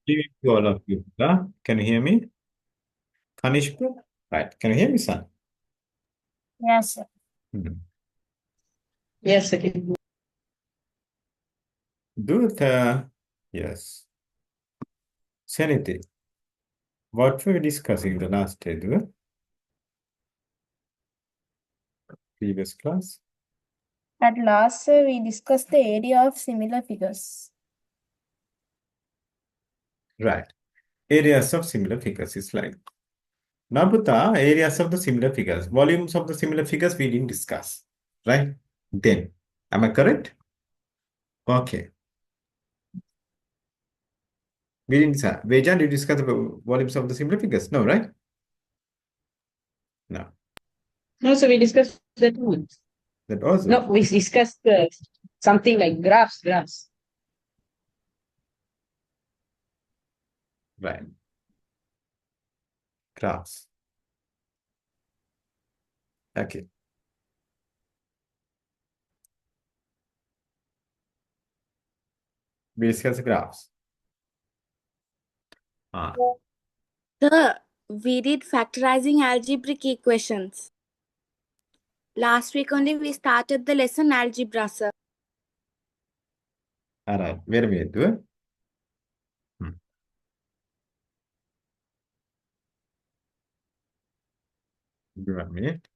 evening to all of you. Can you hear me? Kanishka? Right. Can you hear me, son? Yes, sir. Hmm. Yes, okay. Do it. Yes. Sanity. What were we discussing the last day, do previous class? At last, sir, we discussed the area of similar figures. Right. Areas of similar figures is like. Nabuta, areas of the similar figures. Volumes of the similar figures we didn't discuss. Right? Then. Am I correct? Okay. We didn't discuss. Vejan, did you discuss the volumes of the similar figures? No, right? No. No, so we discussed that one. That also. No, we discussed something like graphs. Right. Graphs. Okay. We discuss graphs. Ah. Sir, we did factorizing algebraic equations. Last week only we started the lesson algebra, sir. All right. Wait a minute. Do it. Give me a minute.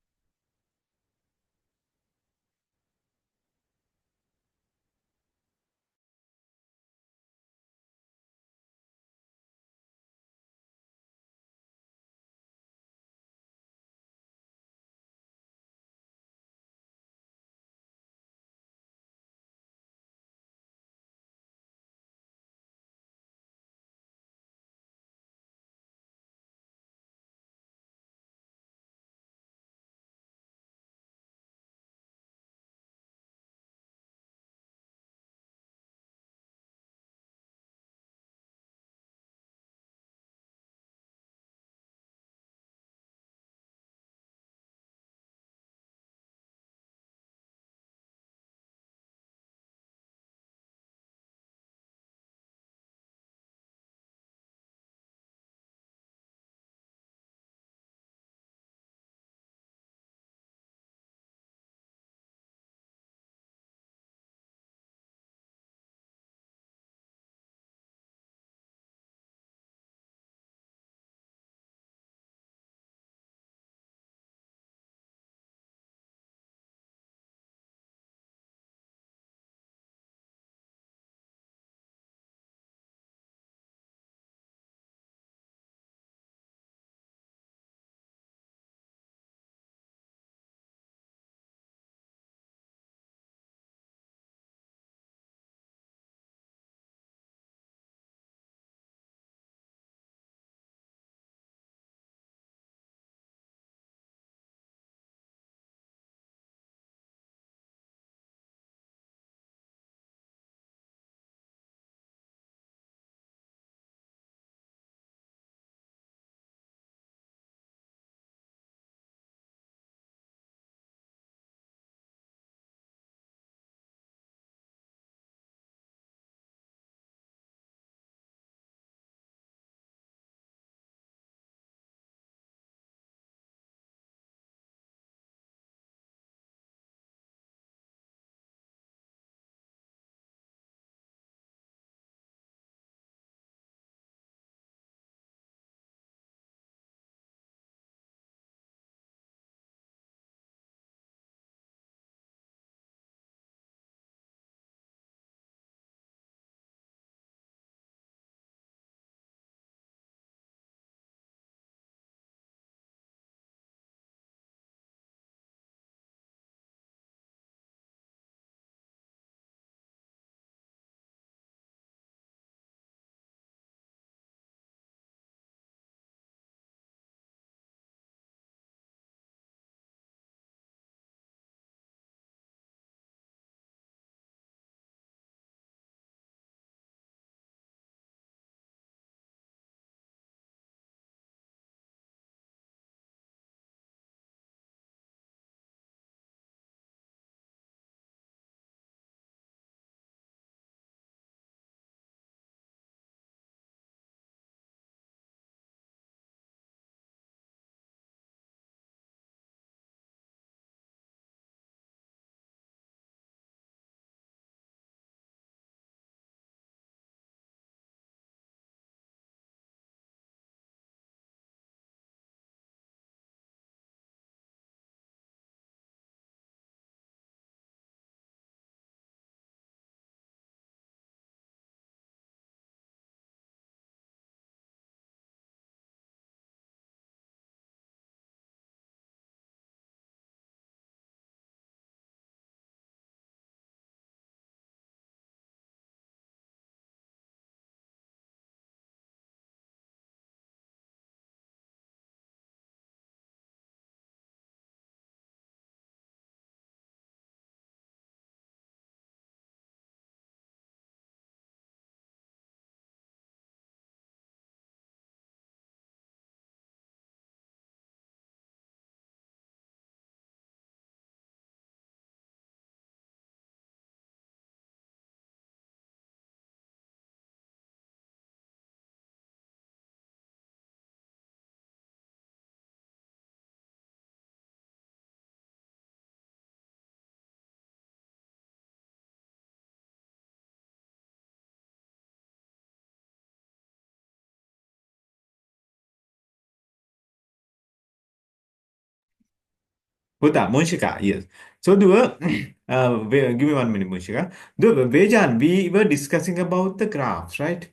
Huta, Munshika, yes. So, give me 1 minute, Munshika. Vejan, we were discussing about the graphs, right?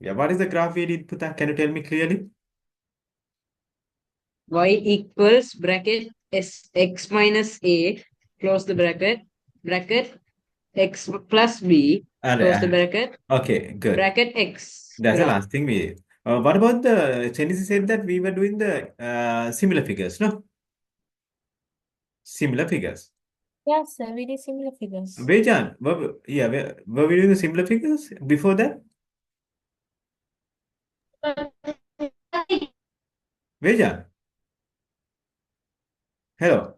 Yeah, what is the graph we did, Puta? Can you tell me clearly? Y equals bracket S x minus A, close the bracket x plus B, close the bracket, Okay, good. bracket X. That's the Graph. last thing we did. What about the Chinese said that we were doing the similar figures, no? Similar figures. Yes, sir, we did similar figures. Vejan, were we doing the similar figures before that? Vejan, hello.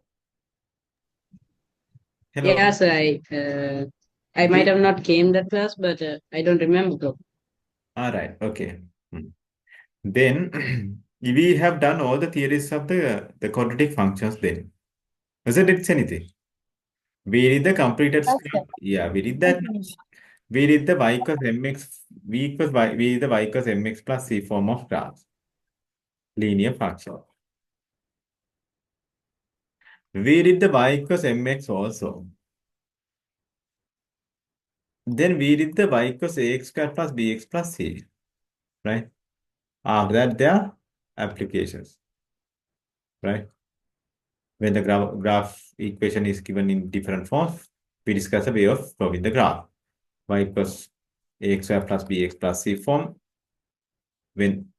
Hello. Yes, I might have not came that class, but I don't remember though. All right, okay. Then we have done all the theories of the quadratic functions then. Wasn't it anything? We did the completed Yes, sir. yeah, we did that. Finished. We did the y equals mx, v equals y, we did the y equals mx plus c form of graphs. Linear function. We did the y equals mx also. Then we did the y equals ax squared plus bx plus c. Right? After that, there are applications. Right? When the graph equation is given in different forms, we discuss a way of solving the graph. Y equals ax squared plus bx plus c form. When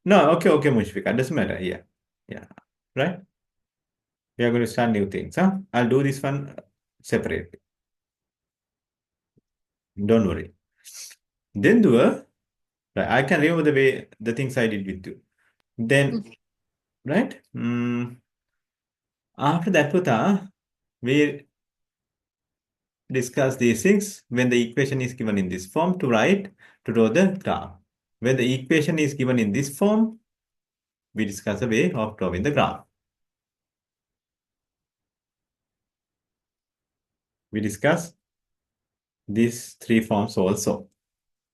no, okay, Mushfika, doesn't matter. Yeah, right? We are going to start new things, huh? I'll do this one separately. Don't worry. Then right, I can remember the things I did with you. Then, right? After that, Puta, we discuss these things when the equation is given in this form to draw the graph. When the equation is given in this form, we discuss a way of drawing the graph. We discuss these three forms also.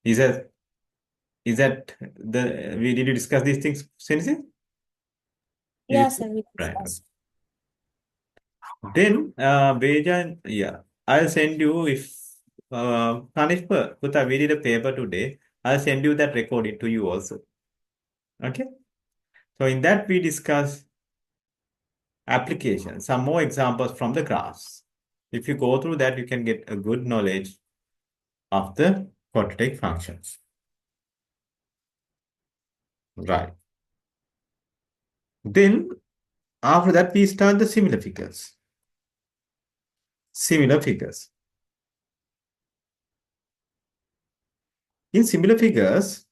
Is that did you discuss these things, Sensei? Yes, sir, we Right. discussed. Then, Bejan, yeah, I'll send you if Kanishpa, Puta, we did a paper today. I'll send you that recording to you also. Okay. So in that we discuss applications, some more examples from the graphs. If you go through that, you can get a good knowledge of the quadratic functions. Right. Then after that, we start the similar figures. Similar figures. In similar figures,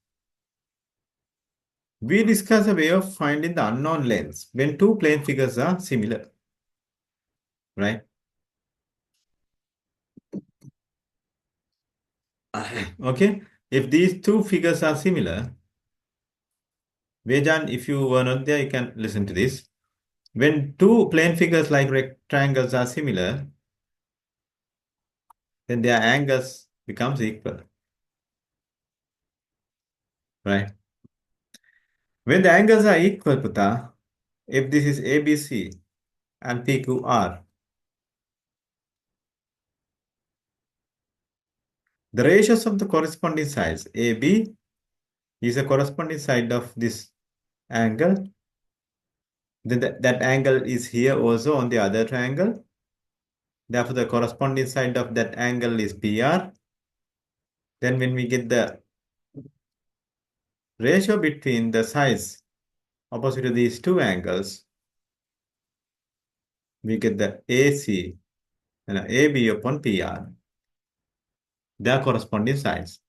we discuss a way of finding the unknown lengths when two plane figures are similar. Right? Okay. If these two figures are similar, Vejan, if you were not there, you can listen to this. When two plane figures like rectangles are similar, then their angles becomes equal. Right? When the angles are equal, Puta, if this is ABC and PQR, the ratios of the corresponding sides, AB is a corresponding side of this angle. Then that angle is here also on the other triangle. Therefore, the corresponding side of that angle is PR. Then when we get the ratio between the sides opposite to these two angles, we get the AC and AB upon PR. They are corresponding sides.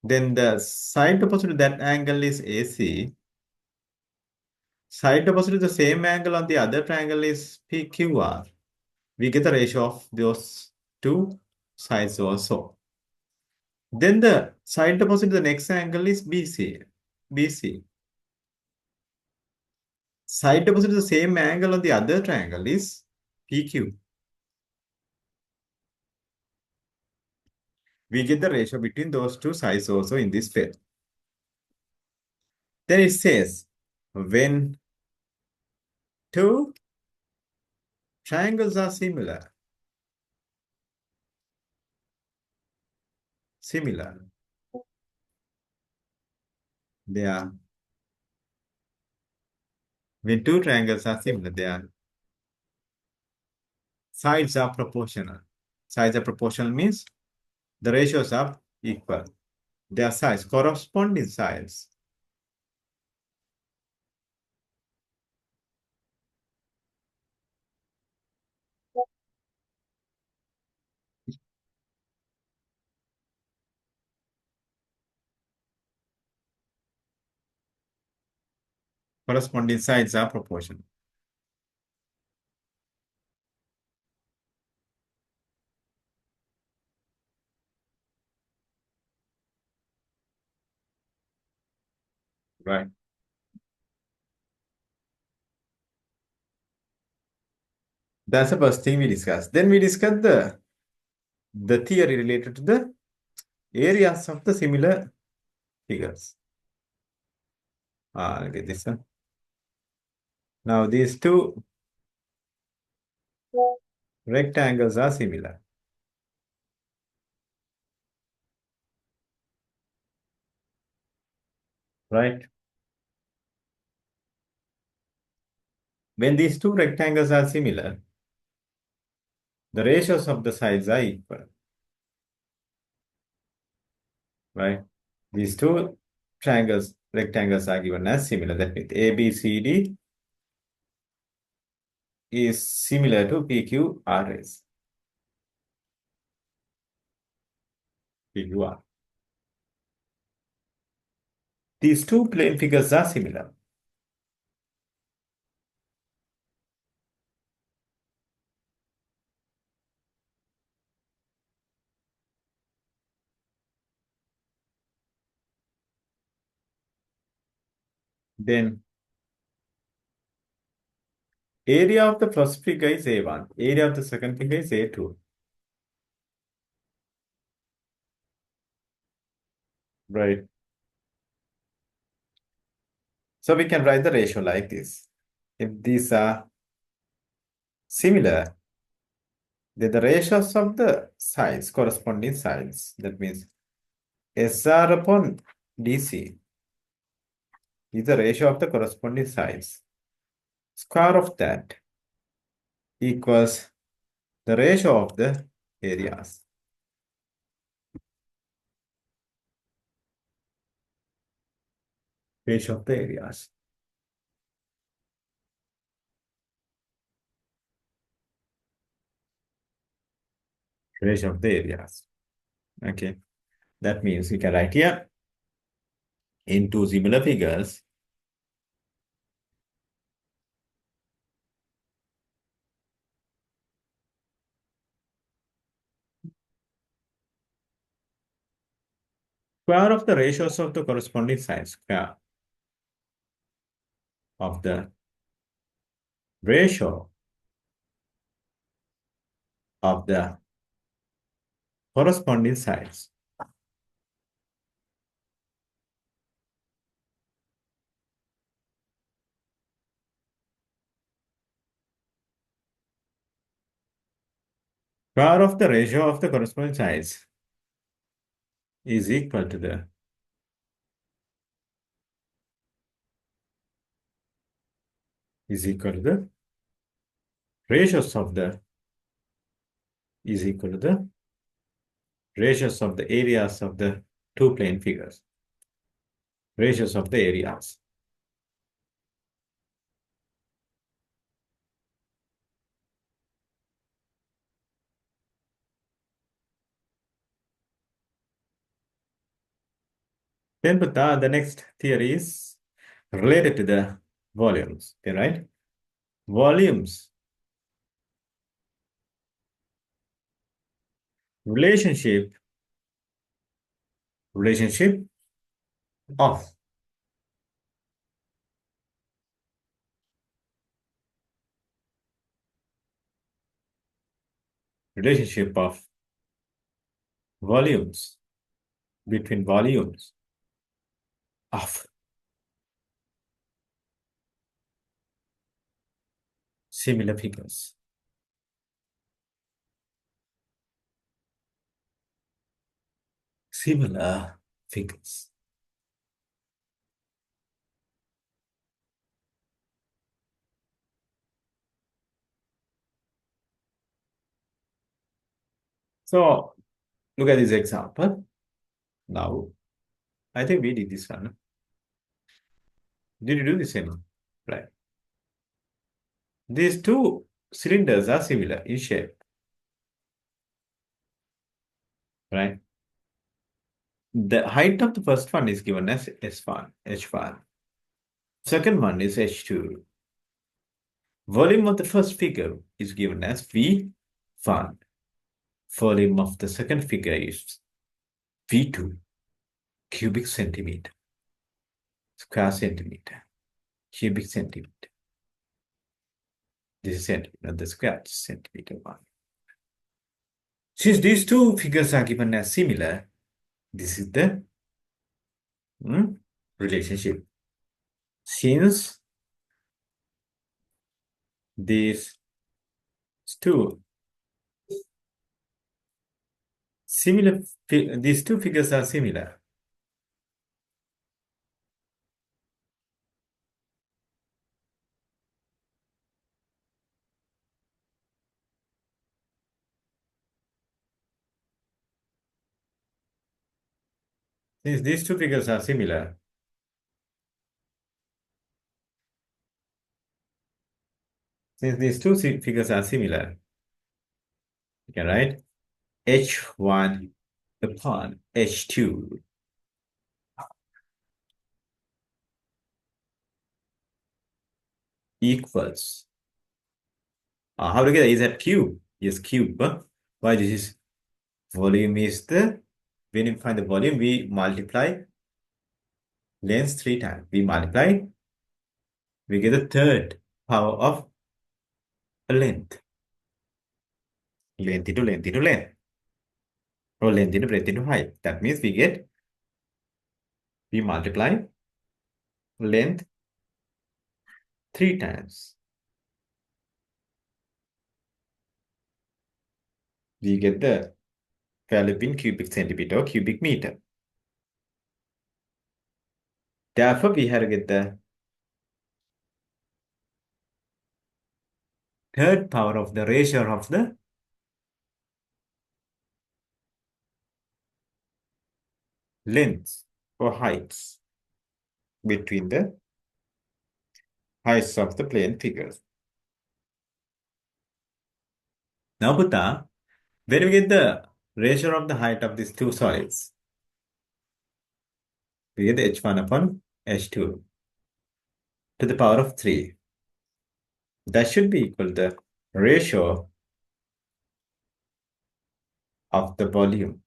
Then the side opposite to that angle is AC. Side opposite to the same angle on the other triangle is PQR. We get the ratio of those two sides also. Then the side opposite to the next angle is BC. BC. Side opposite to the same angle on the other triangle is PQ. We get the ratio between those two sides also in this way. Then it says, when two triangles are similar. Similar. They are. When two triangles are similar, their sides are proportional. Sides are proportional means the ratios are equal. Their sides, corresponding sides. Corresponding sides are proportional. Right. That's the first thing we discussed. Then we discussed the theory related to the areas of the similar figures. Look at this one. Now these two rectangles are similar. Right? When these two rectangles are similar, the ratios of the sides are equal. Right? These two rectangles are given as similar. That means ABCD is similar to PQRS. PQR. These two plane figures are similar. Then area of the first figure is A1. Area of the second figure is A2. Right. So we can write the ratio like this. If these are similar, then the ratios of the sides, corresponding sides, that means SR upon DC is the ratio of the corresponding sides. Square of that equals the ratio of the areas. Ratio of the areas. Ratio of the areas. Okay. That means we can write here in two similar figures. Square of the ratios of the corresponding sides. Square of the ratio of the corresponding sides. Square of the ratio of the corresponding sides is equal to the ratios of the ratios of the areas of the two plane figures. Ratios of the areas. Then the next theory is related to the volumes. Okay, right? Volumes. Relationship of volumes between volumes of similar figures. Similar figures. So look at this example. Now, I think we did this one. Did you do the same? Right. These two cylinders are similar in shape. Right. The height of the first one is given as S1, H1. Second one is H2. Volume of the first figure is given as V1. Volume of the second figure is V2, cubic centimeter, square centimeter, cubic centimeter. This is centimeter, the square centimeter one. Since these two figures are given as similar, this is the relationship. Since these two figures are similar, since these two figures are similar, you can write H1 upon H2 equals, how to get it? Is that cube? Yes, cube. Why this is volume is when you find the volume, we multiply length 3 times. We multiply, we get the third power of a length. Length into length into length. Or length into breadth into height. That means we multiply length 3 times. We get the value in cubic centimeter or cubic meter. Therefore, we have to get the third power of the ratio of the lengths or heights between the heights of the plane figures. Now, Buddha, when we get the ratio of the height of these two solids, we get H1 upon H2 to the power of 3. That should be equal to the ratio of the volumes.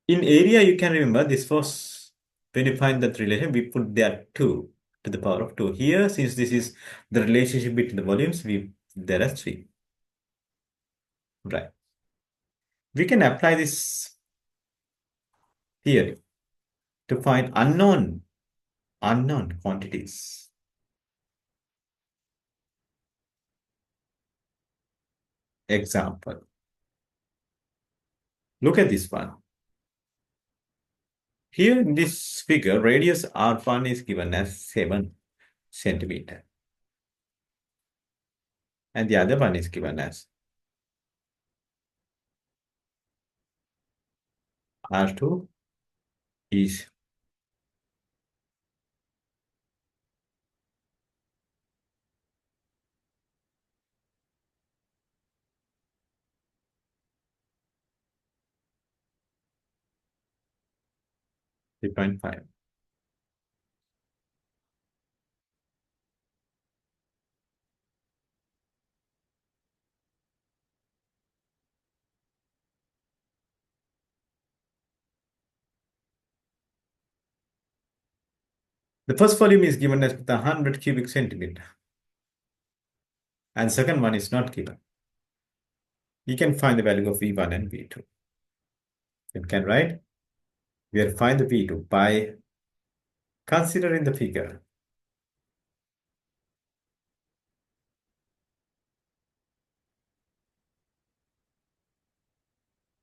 In area, you can remember this was, when you find that relation, we put there 2 to the power of 2. Here, since this is the relationship between the volumes, there are 3. Right. We can apply this theory to find unknown quantities. Example. Look at this one. Here in this figure, radius R1 is given as 7 centimeter. And the other one is given as R2 is 3.5. The first volume is given as 100 cubic centimeter. And second one is not given. You can find the value of V1 and V2. You can write, we will find the V2 by considering the figure.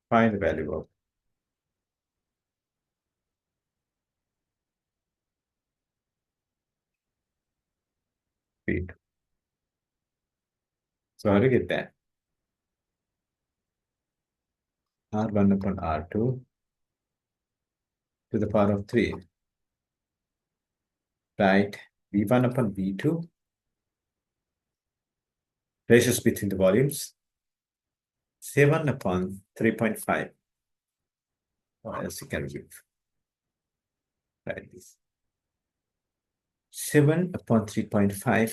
Find the value of V2. So how do you get that? R1 upon R2 to the power of 3. Right? V1 upon V2. Ratios between the volumes. 7 upon 3.5. Or else you can give. Write this. 7 upon 3.5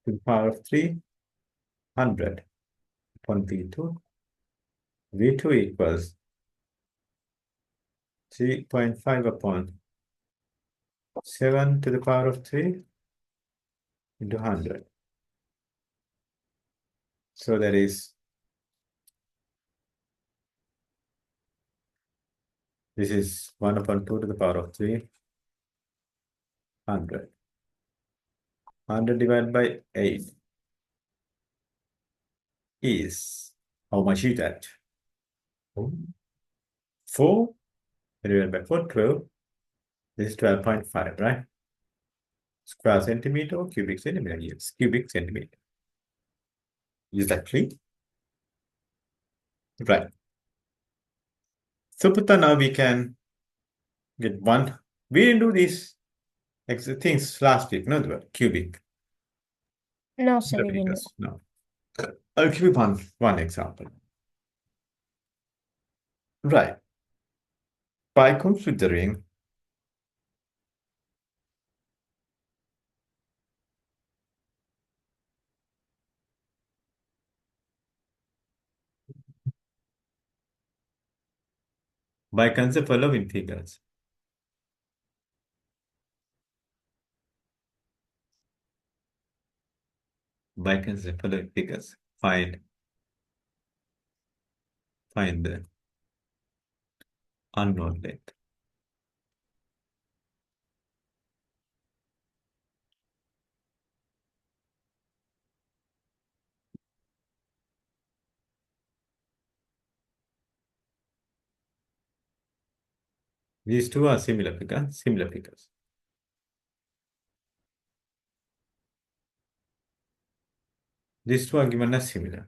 to the power of 3, 100 upon V2. V2 equals 3.5 upon 7 to the power of 3 into 100. So that is, this is 1 upon 2 to the power of 3, 100. 100 divided by 8 is, how much is that? 4 divided by 4, 12. This is 12.5, right? Square centimeter or cubic centimeter? Yes, cubic centimeter. Is that clear? Right. So Putta, now we can get one. We didn't do these things last week, no, the cubic. No, sir, we didn't. No. I'll give you one example. Right. By considering following figures. By consider following figures. Find the unknown length. These two are similar figures. These two are given as similar.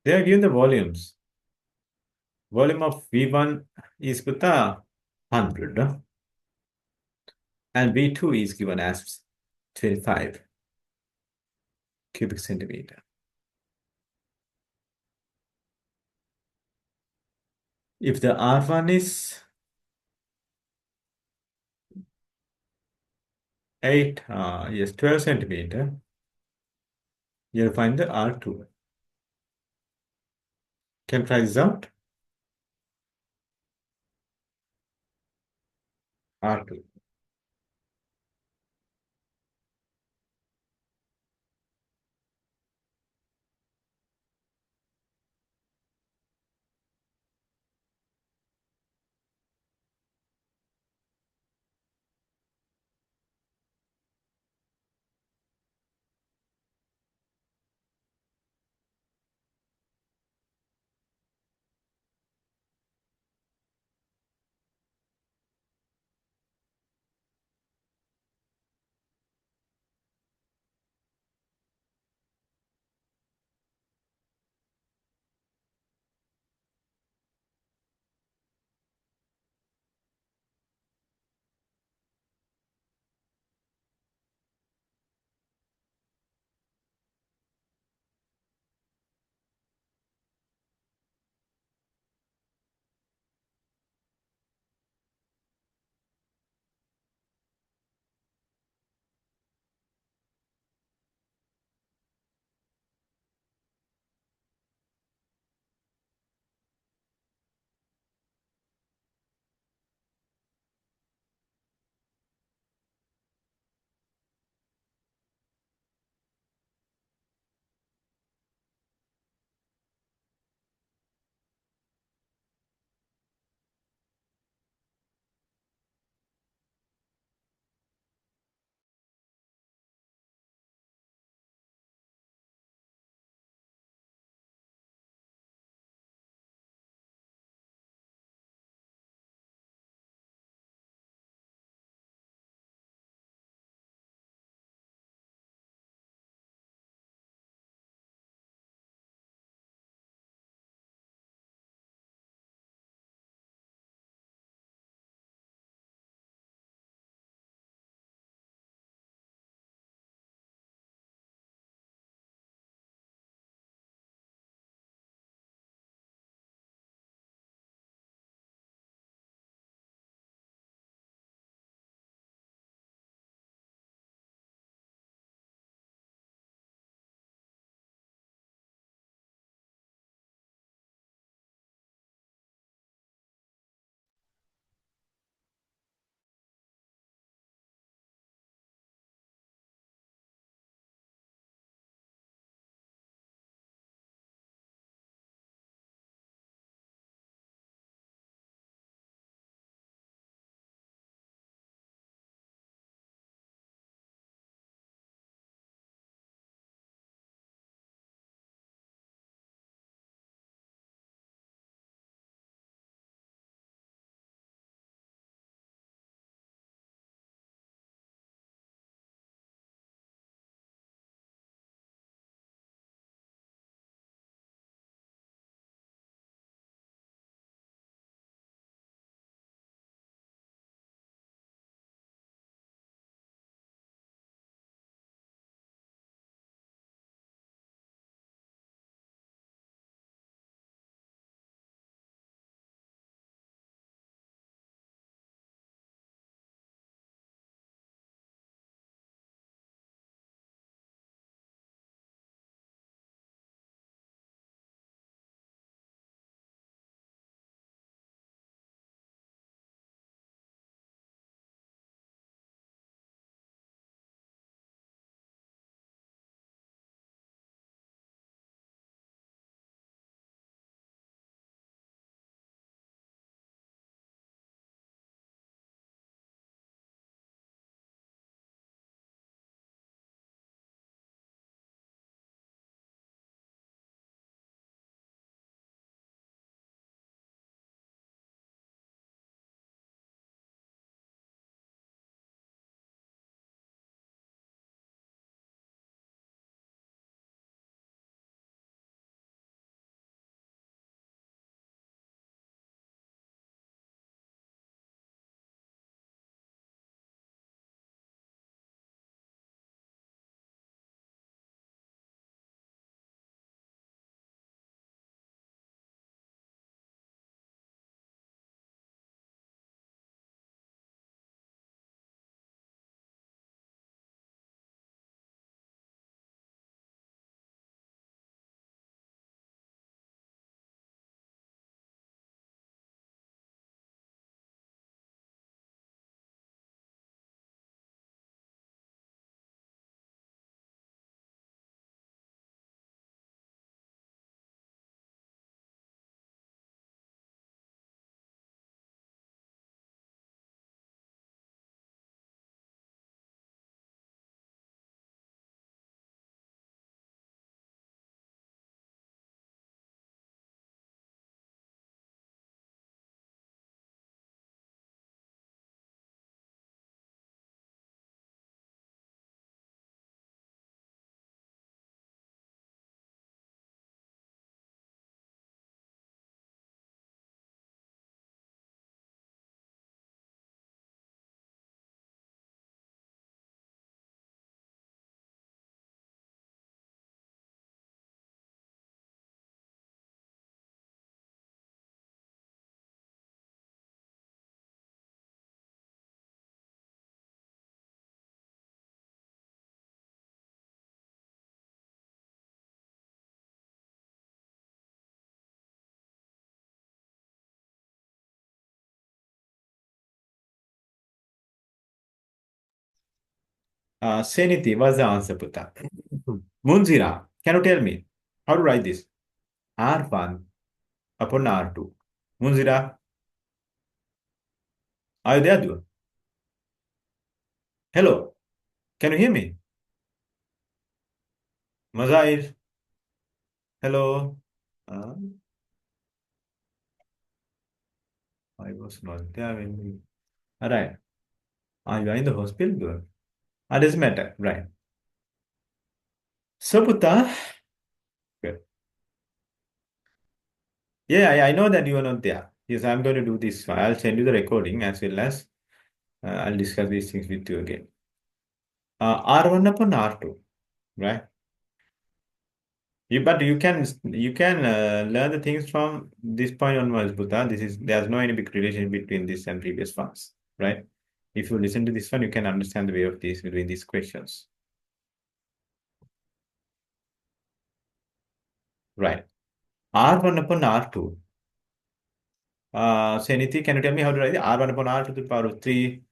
They are given the volumes. Volume of V1 is equal to 100. And V2 is given as 25 cubic centimeter. If the R1 is 12 centimeter, you'll find the R2. Can try this out. R2. Seniti, what's the answer, Puta? Munzira, can you tell me how to write this? R1 upon R2. Munzira, are you there, dude? Hello, can you hear me? Mazair, hello. I was not there when you. All right. Are you in the hospital, dude? Doesn't matter, right? So, Puta, good. Yeah, I know that you are not there. Yes, I'm going to do this. I'll send you the recording as well as I'll discuss these things with you again. R1 upon R2, right? But you can learn the things from this point onwards, Buddha. There's no any big relation between this and previous ones, right? If you listen to this one, you can understand the way of these between these questions. Right. R1 upon R2. Seniti, can you tell me how to write it? R1 upon R2 to the power of 3,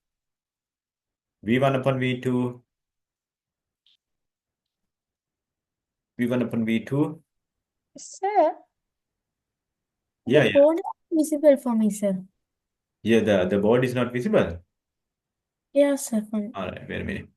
V1 upon V2, V1 upon V2. Sir, Yeah, the yeah. board is visible for me, sir. Yeah, the board is not visible. Yeah, sir. For me. All right, wait a minute.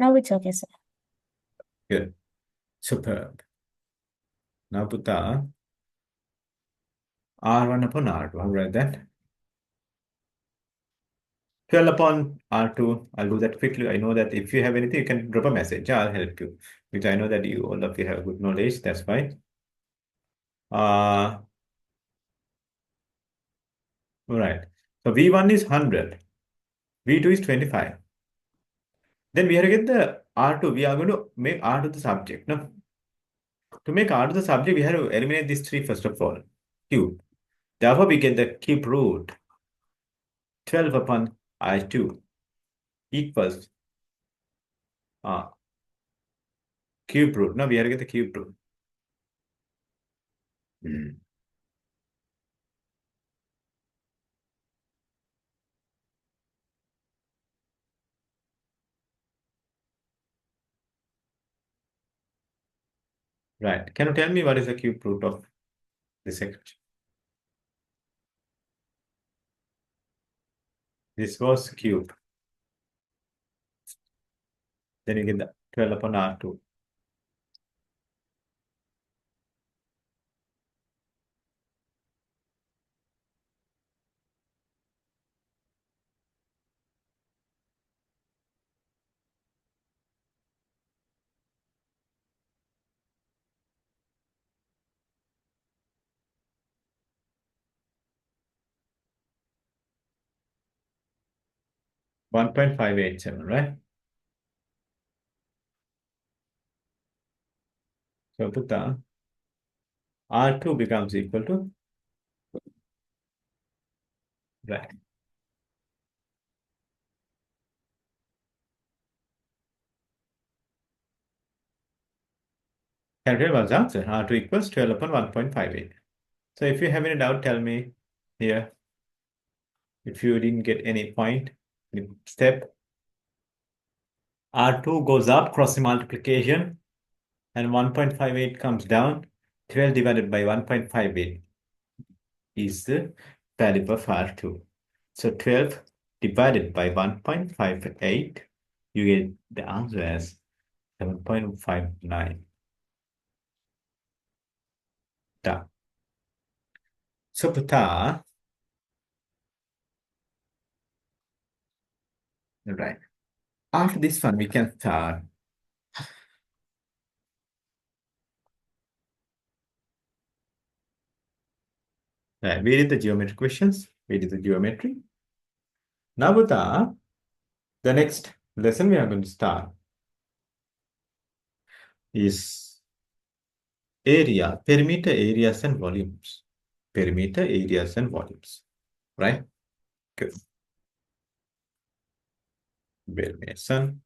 Now it's okay, sir. Good. Superb. Now put the R1 upon R2. How do I write that? 12 upon R2. I'll do that quickly. I know that if you have anything, you can drop a message. I'll help you. Which I know that you all of you have good knowledge. That's fine. All right. So V1 is 100. V2 is 25. Then we have to get the R2. We are going to make R2 the subject. No? To make R2 the subject, we have to eliminate these three first of all. Cube. Therefore, we get the cube root 12 upon I2 equals cube root. Now we have to get the cube root. Right. Can you tell me what is the cube root of this equation? This was cube. Then you get the 12 upon R2. $1.587, right? So put the R2 becomes equal to, right. Can you tell what's the answer? R2 equals 12 upon 1.58. So if you have any doubt, tell me here. If you didn't get any point, step. R2 goes up, cross multiplication, and 1.58 comes down. 12 divided by 1.58 is the value of R2. So 12 divided by 1.58, you get the answer as 7.59. Done. So Pata, right. After this one, we can start. Right, we did the geometry questions. We did the geometry. Now, Pata, the next lesson we are going to start is area, perimeter areas and volumes. Perimeter areas and volumes, right? Good. Well, Mason.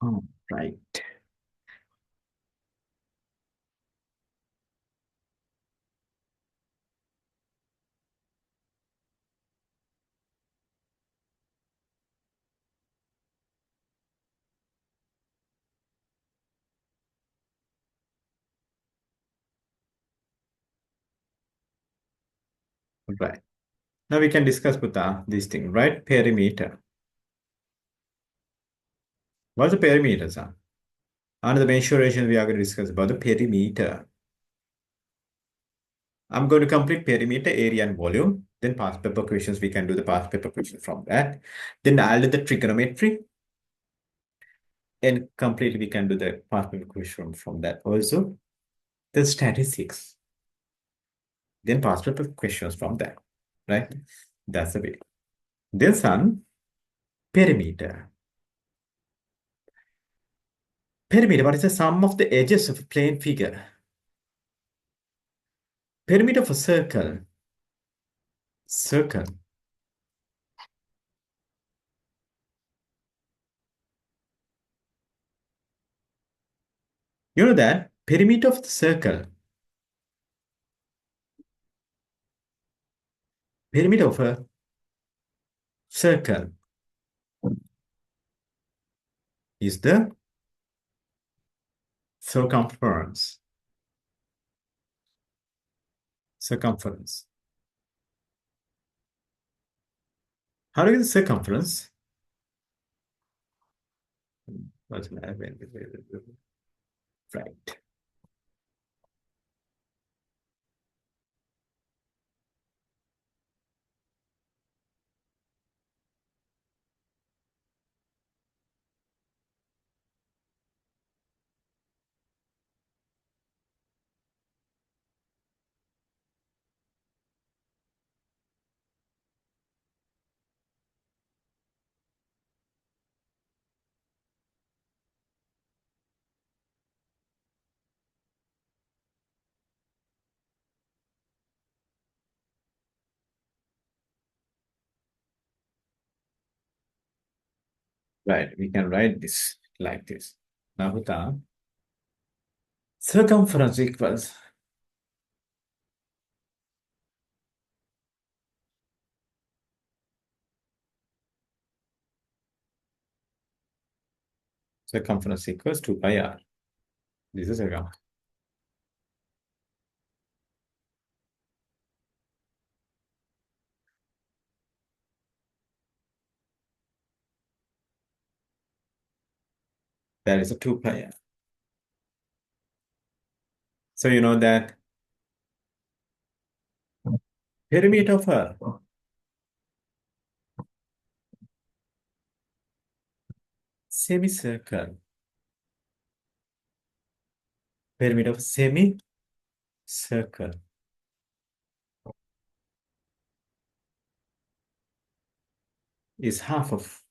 All right. Right. Now we can discuss with this thing, right? Perimeter. What's the perimeter, sir? Under the mensuration, we are going to discuss about the perimeter. I'm going to complete perimeter, area, and volume. Then past paper questions, we can do the past paper question from that. Then I'll do the trigonometry. And completely we can do the past paper question from that also. Then statistics. Then past paper questions from that. Right? That's the way. Then son, perimeter. Perimeter, what is the sum of the edges of a plane figure? Perimeter of a circle. Circle. You know that perimeter of the circle. Perimeter of a circle is the circumference. Circumference. How do you get the circumference? Right. Right. We can write this like this. Now, circumference equals circumference equals 2 pi r. This is circumference. That is a 2 pi r. So you know that perimeter of a semicircle. Perimeter of a semicircle is half of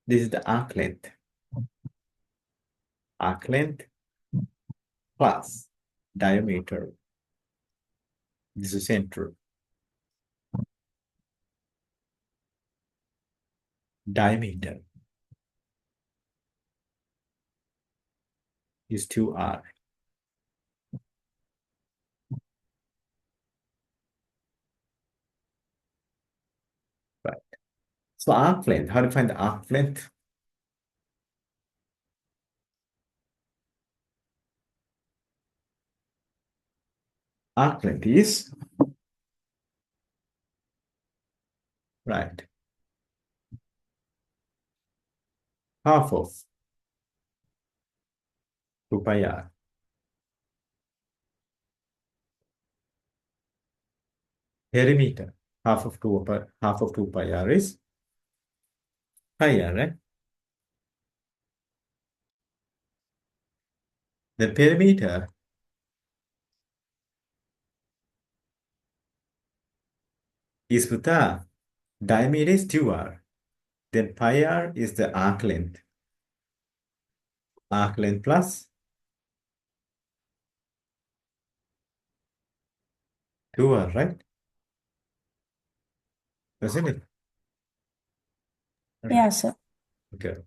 this is the arc length. Arc length plus diameter. This is center. Diameter is 2r. Right. So arc length, how do you find the arc length? Arc length is right half of 2 pi r. Perimeter. Half of 2 pi r is pi r, right? The perimeter is with the diameter is 2r. Then pi r is the arc length. Arc length plus 2r, right? Isn't it? Yeah, sir. Good.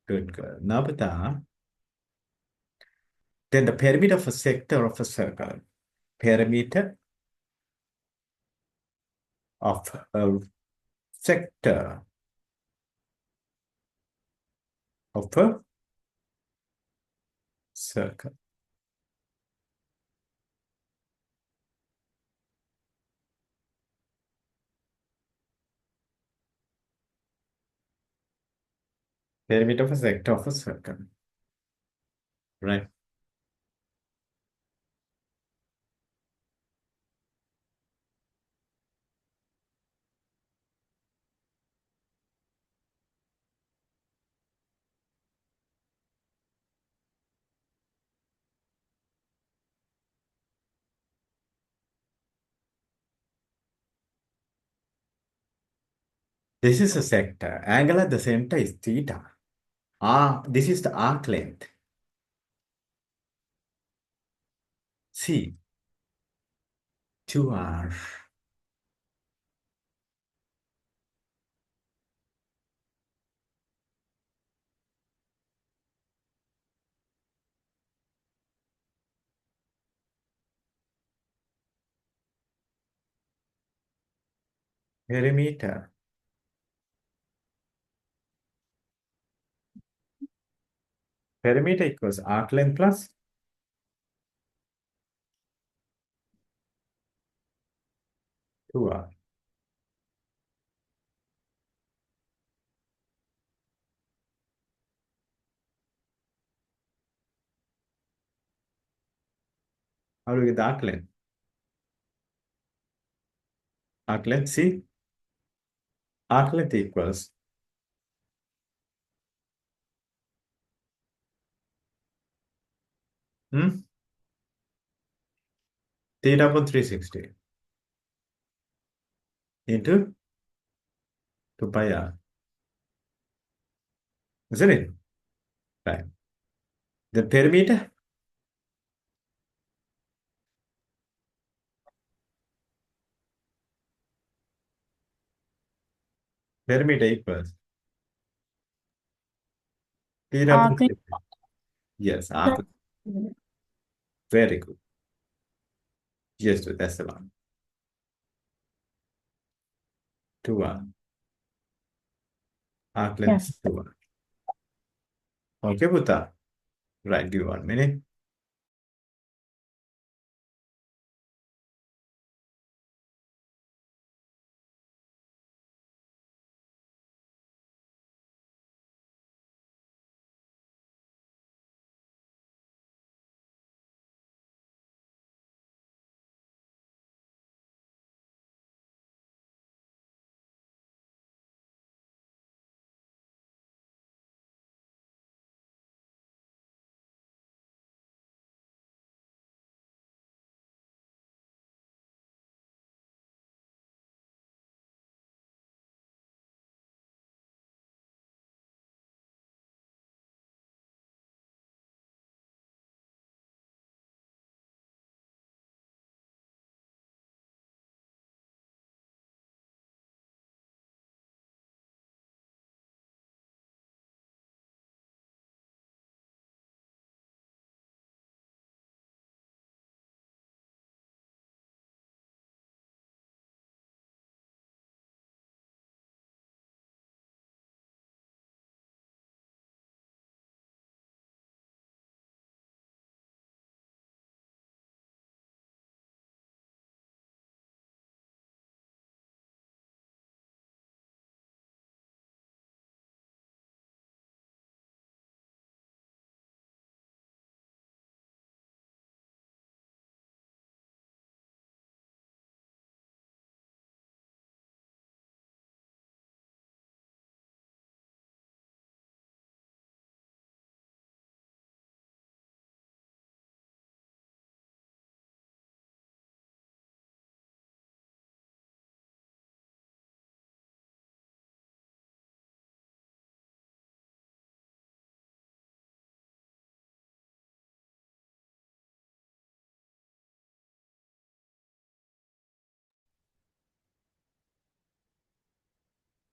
Good. Now, then the perimeter of a sector of a circle. Perimeter of a sector of a circle. Perimeter of a sector of a circle. Right. This is a sector. Angle at the center is theta. This is the arc length. C. 2r. Perimeter. Perimeter equals arc length plus 2r. How do we get the arc length? Arc length, see? Arc length equals theta upon 360 into 2 pi r. Isn't it? Right. The perimeter? Perimeter equals theta upon Arc 360. Yes, arc. Very good. Yes, that's the one. 2r. Arc length Yes. 2r. Okay, Buddha. Right, give 1 minute.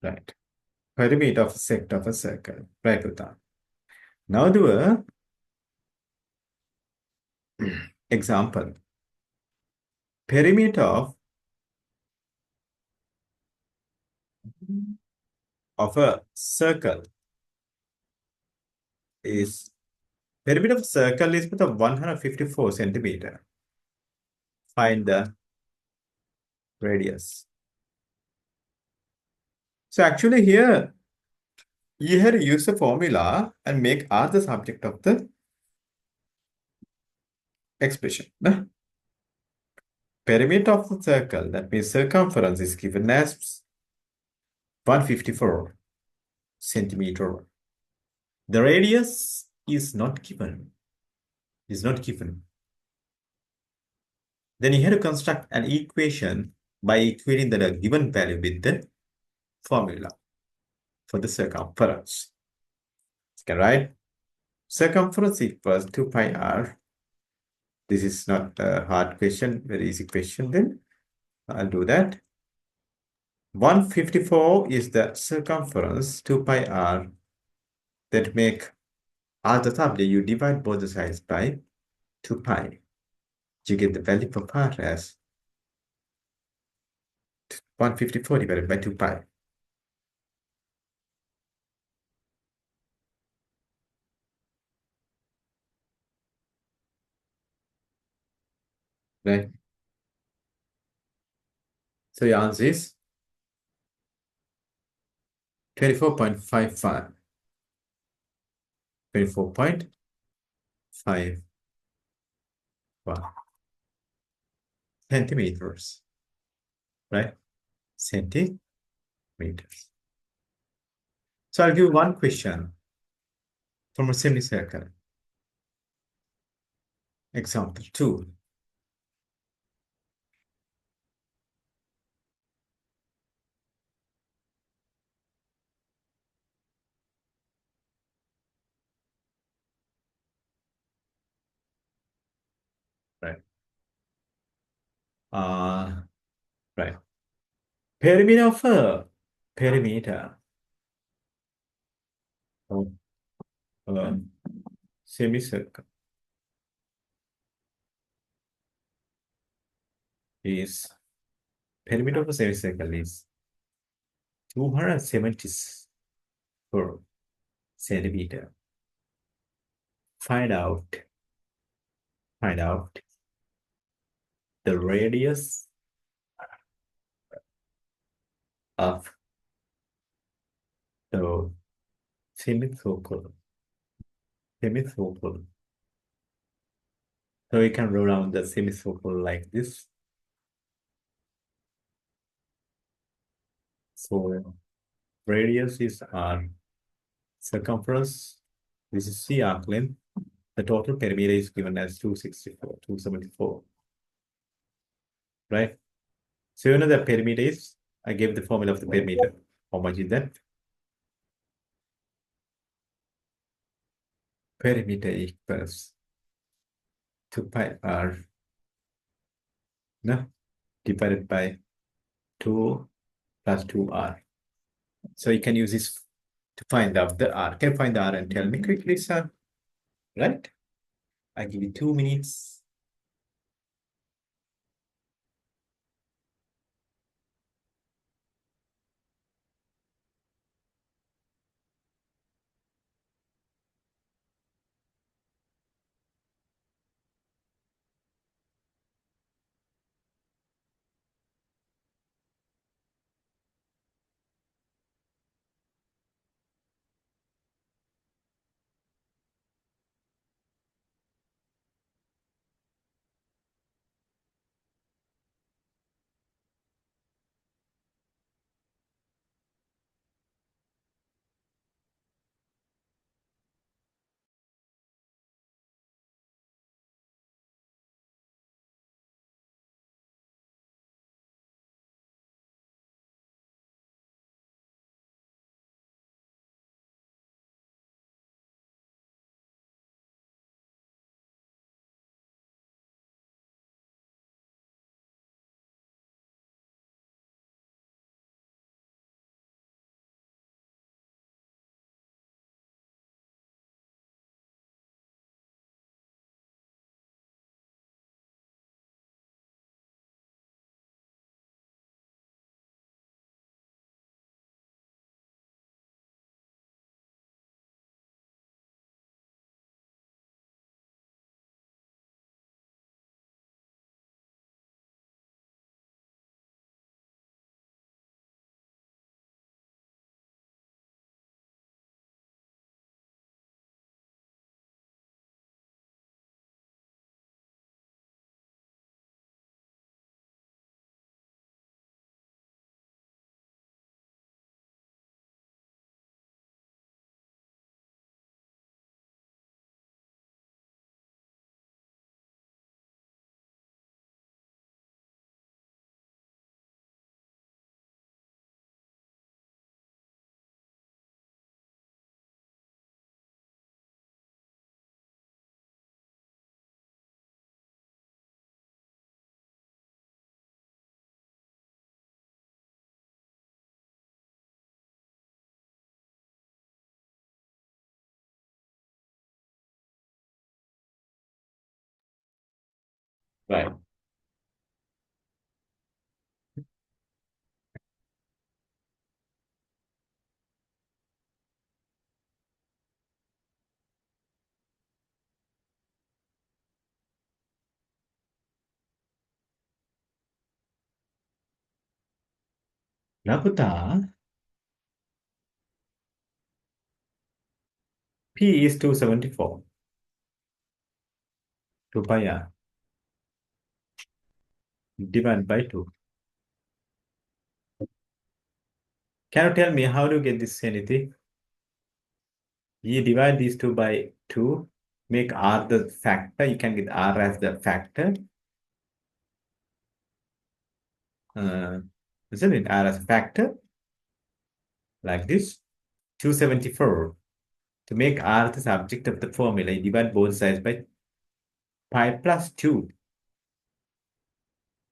Right. Perimeter of a sector of a circle. Right, Uta. Now do a example. Perimeter of a circle is perimeter of a circle is with a 154 centimeter. Find the radius. So actually here you had to use the formula and make R the subject of the expression. No? Perimeter of the circle, that means circumference, is given as 154 centimeter. The radius is not given. Is not given. Then you have to construct an equation by equating the given value with the formula for the circumference. Okay, right? Circumference equals 2 pi r. This is not a hard question, very easy question then. I'll do that. 154 is the circumference, 2 pi r, that make r the subject. You divide both the sides by 2 pi. You get the value for r as 154 divided by 2 pi. Right? So your answer is 24.55. 24.5 centimeters. Right? Centimeters. So I'll give you one question from a semicircle. Example 2. Right. Right. Perimeter of a perimeter of a semicircle is perimeter of a semicircle is 274 centimeter. Find out the radius of the semicircle. So you can roll around the semicircle like this. So radius is R, circumference, this is C arc length. The total perimeter is given as 274. Right? So you know the perimeter is, I gave the formula of the perimeter. How much is that? Perimeter equals 2 pi r, no, divided by 2 plus 2r. So you can use this to find out the r. Can you find the r and tell me quickly, sir? Right? I give you 2 minutes. Right. Naputa, P is 274. 2 pi r divided by 2. Can you tell me how to get this anything? You divide these two by 2, make r the factor. You can get r as the factor. Isn't it r as a factor? Like this. 274. To make r the subject of the formula, you divide both sides by pi plus 2.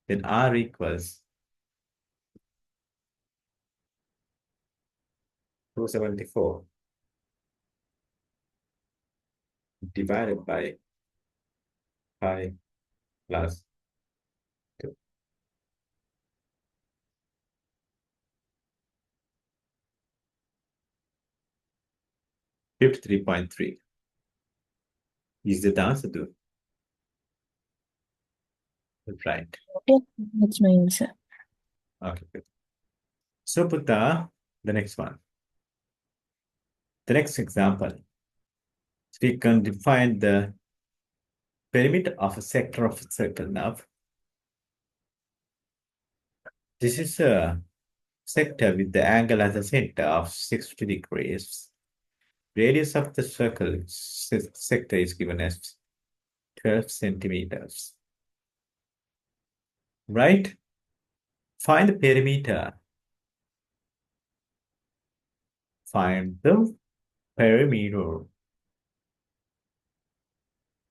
Then r equals 274 divided by pi plus 2. 53.3 is the answer to right. Yeah, that's my answer. Okay, good. So put the next one. The next example. So we can define the perimeter of a sector of a circle now. This is a sector with the angle as a center of 60 degrees. Radius of the circle sector is given as 12 centimeters. Right? Find the perimeter. Find the perimeter.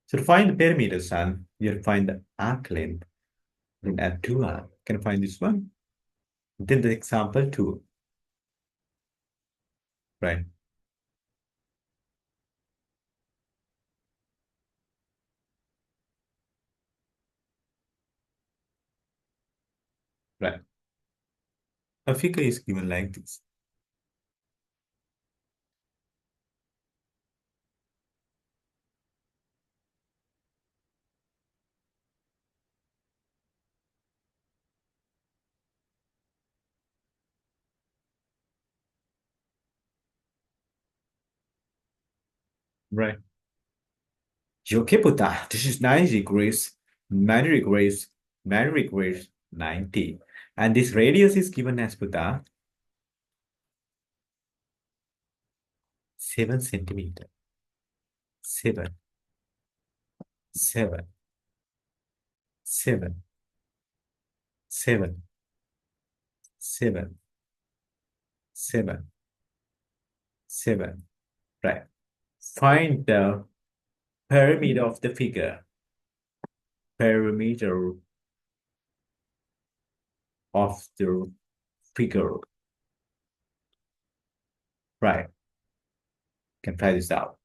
So to find the perimeter, son, you have to find the arc length. Then add 2r. Can you find this one? Then the example 2. Right? Right. A figure is given like this. Right. Okay, puta. This is 90 degrees, 90 degrees, 90 degrees, 90. And this radius is given as puta 7 centimeter. 7, 7, 7, 7, 7, 7, 7. Right. Find the perimeter of the figure. Perimeter of the figure. Right. Can try this out.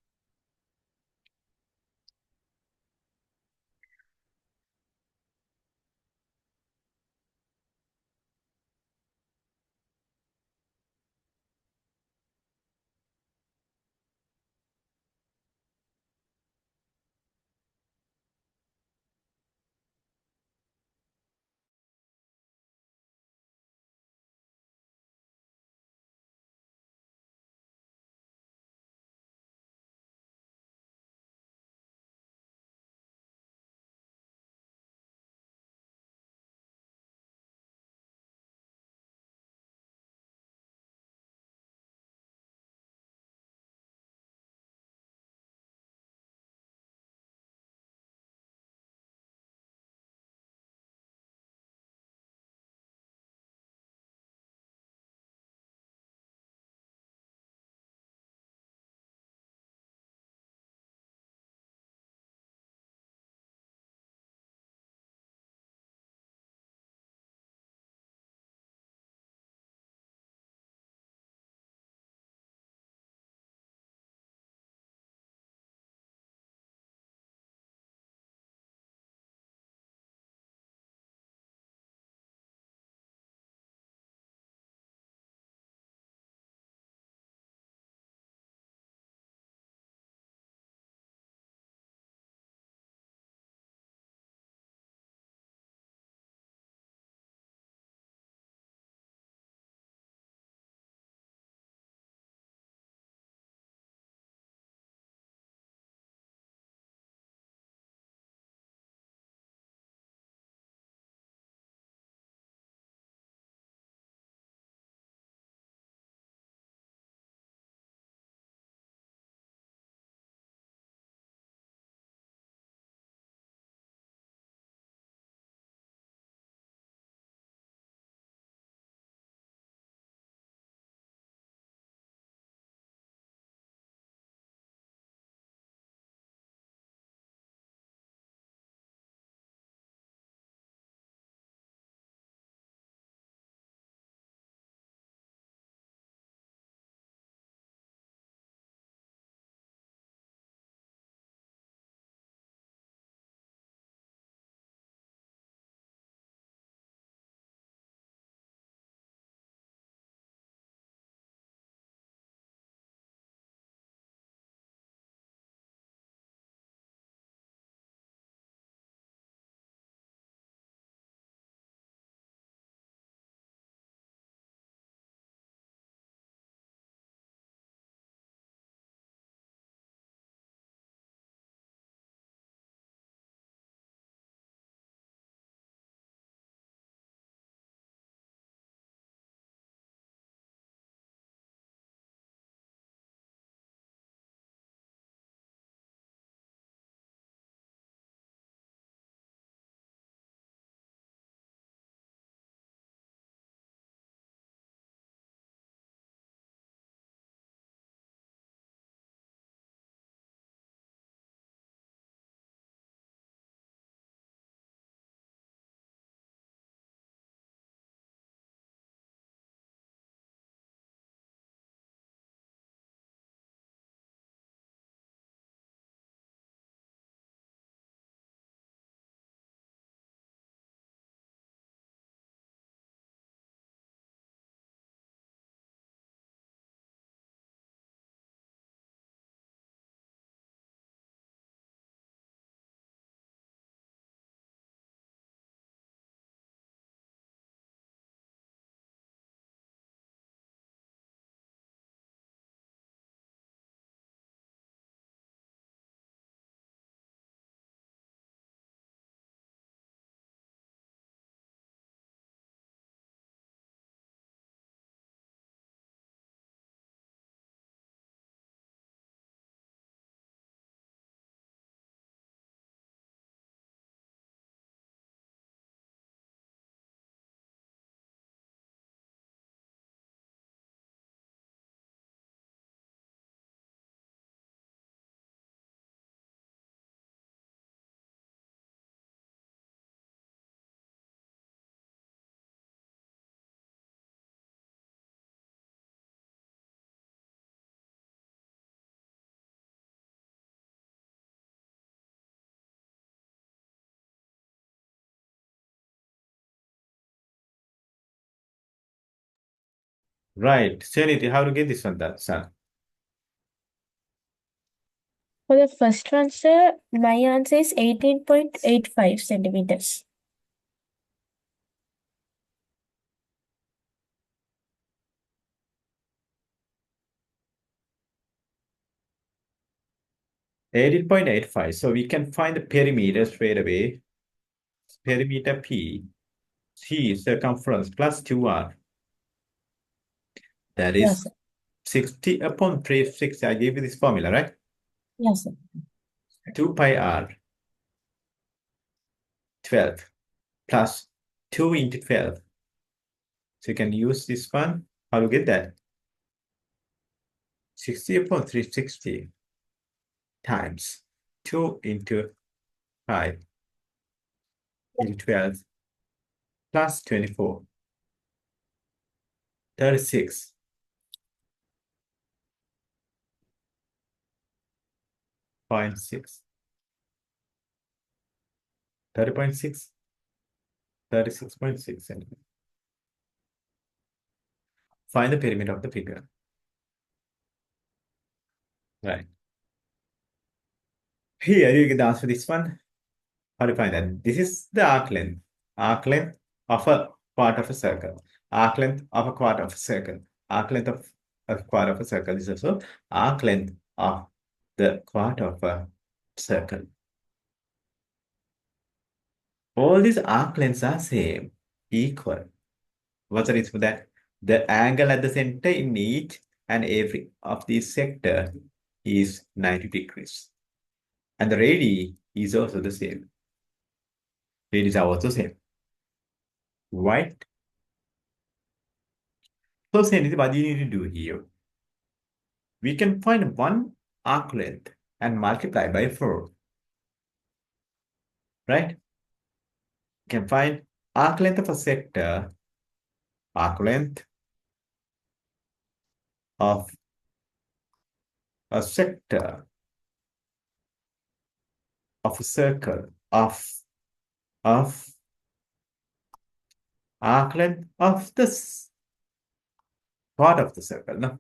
Right. Charith, how to get this one, that son? For the first one, sir, my answer is 18.85 centimeters. $18.85. So we can find the perimeter straight away. Perimeter P, C circumference plus 2R. That Yes, is sir. 60 upon 360. I gave you this formula, right? Yes, sir. 2 pi R, 12, plus 2 into 12. So you can use this one. How to get that? 60 upon 360 times 2 into 5 into 12 plus 24. 36. 0.6. 30.6. 36.6 centimeters. Find the perimeter of the figure. Right. Here you get the answer for this one. How do you find that? This is the arc length. Arc length of a part of a circle. Arc length of a quarter of a circle. Arc length of a quarter of a circle is also arc length of the quarter of a circle. All these arc lengths are same, equal. What's the reason for that? The angle at the center in each and every of these sector is 90 degrees. And the radii is also the same. Radius are also same. Right? So Sandy, what you need to do here? We can find one arc length and multiply by 4. Right? We can find arc length of a sector, arc length of a sector of a circle of arc length of this part of the circle, no?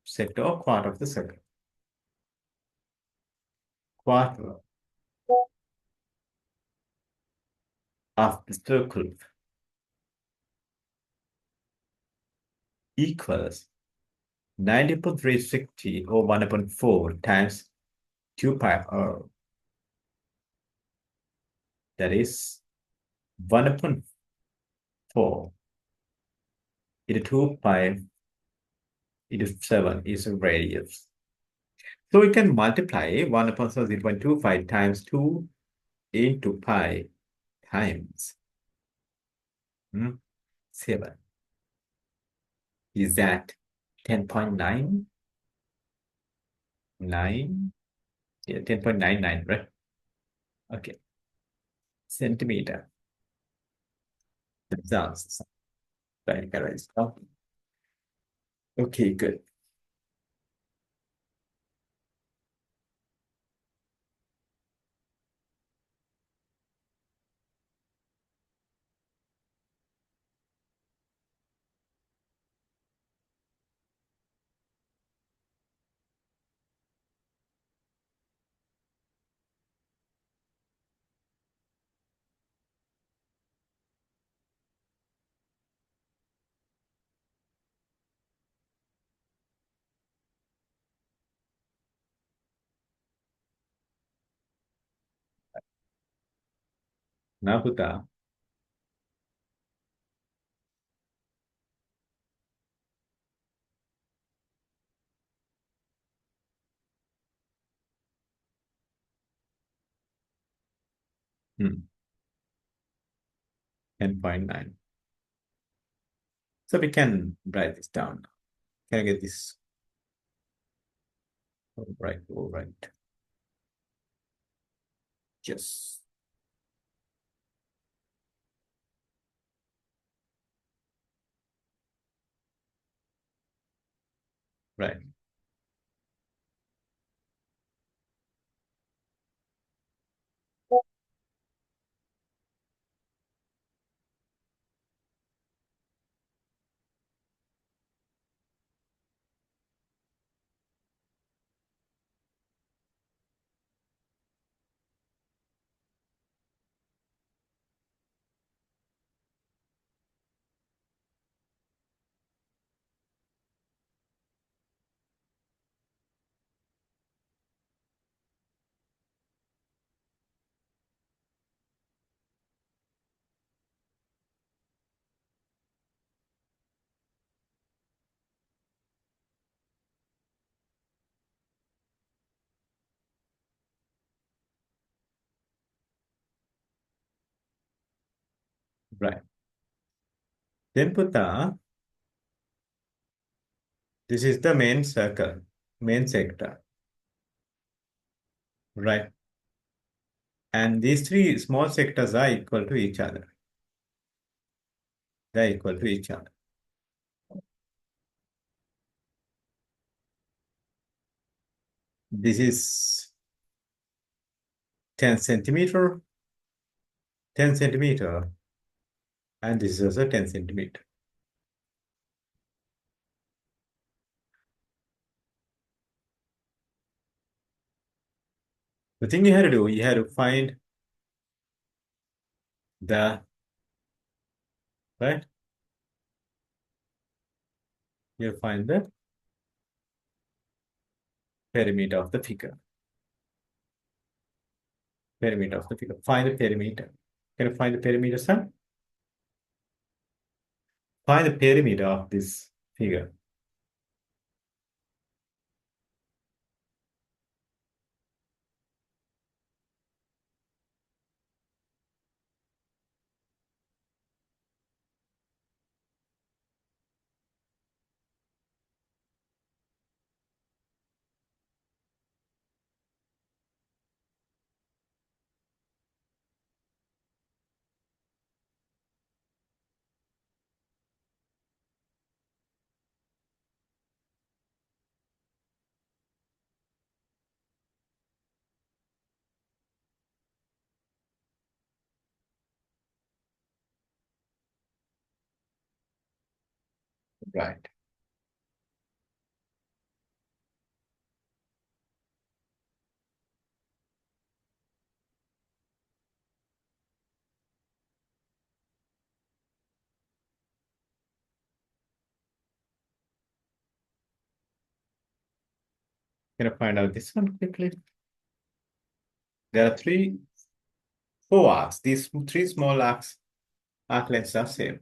Sector or part of the circle. Quarter of the circle equals 90.360 or 1/4 times 2 pi r. That is 1/4 into 2 pi into 7 is a radius. So we can multiply 1/0.25 times 2 into pi times 7. Is that 10.99? Yeah, 10.99, right? Okay. Centimeter. That's the answer. Right, guys. Okay, good. Now, Puta. 10.9. So we can write this down. Can I get this? All right. Yes. Right. Right. Then put this is the main circle, main sector. Right. And these three small sectors are equal to each other. They're equal to each other. This is 10 centimeter, 10 centimeter, and this is also 10 centimeter. The thing you had to do, you had to find the, right? You find the perimeter of the figure. Perimeter of the figure. Find the perimeter. Can you find the perimeter, son? Find the perimeter of this figure. Right. Can I find out this one quickly? There are four arcs. These three small arc lengths are same.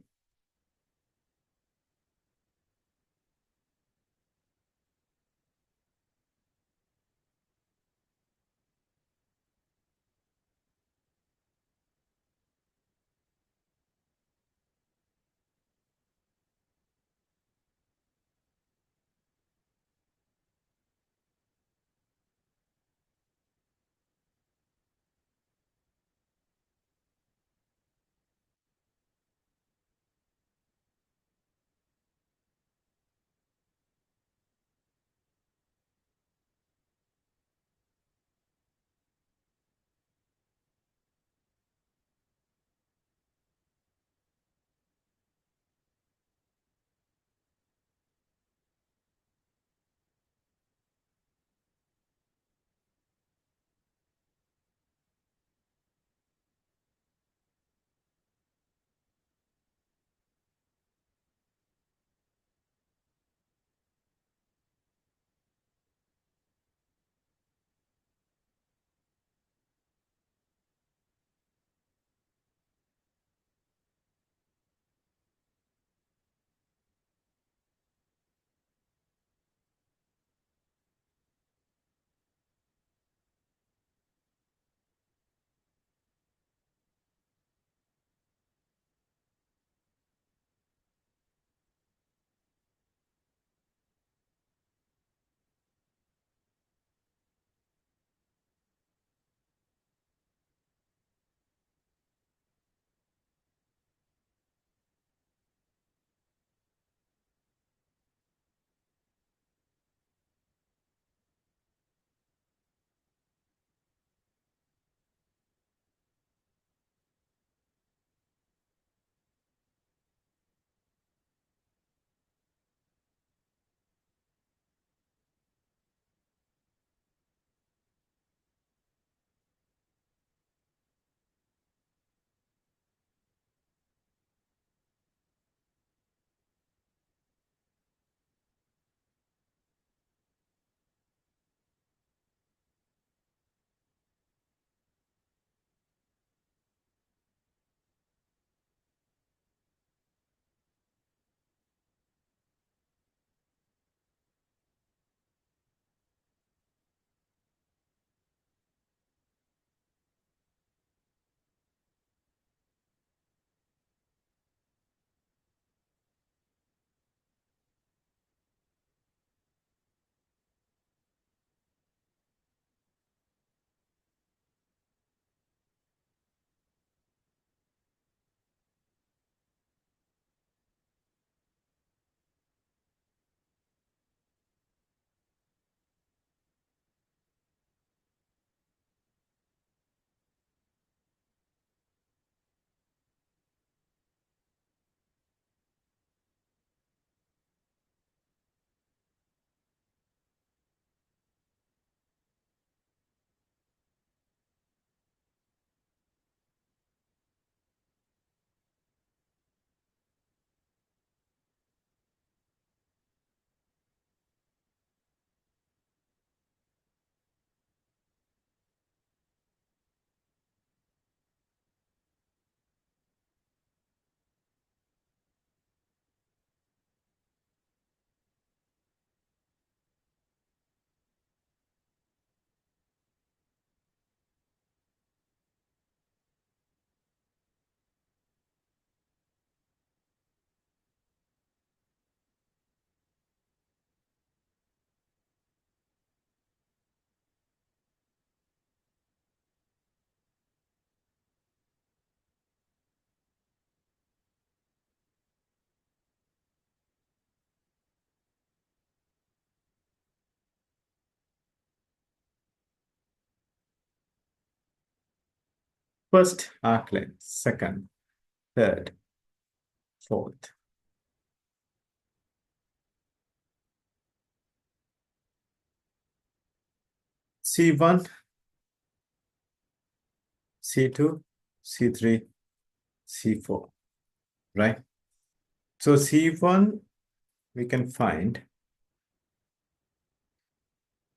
First arc length, second, third, fourth. C1, C2, C3, C4, right? So C1, we can find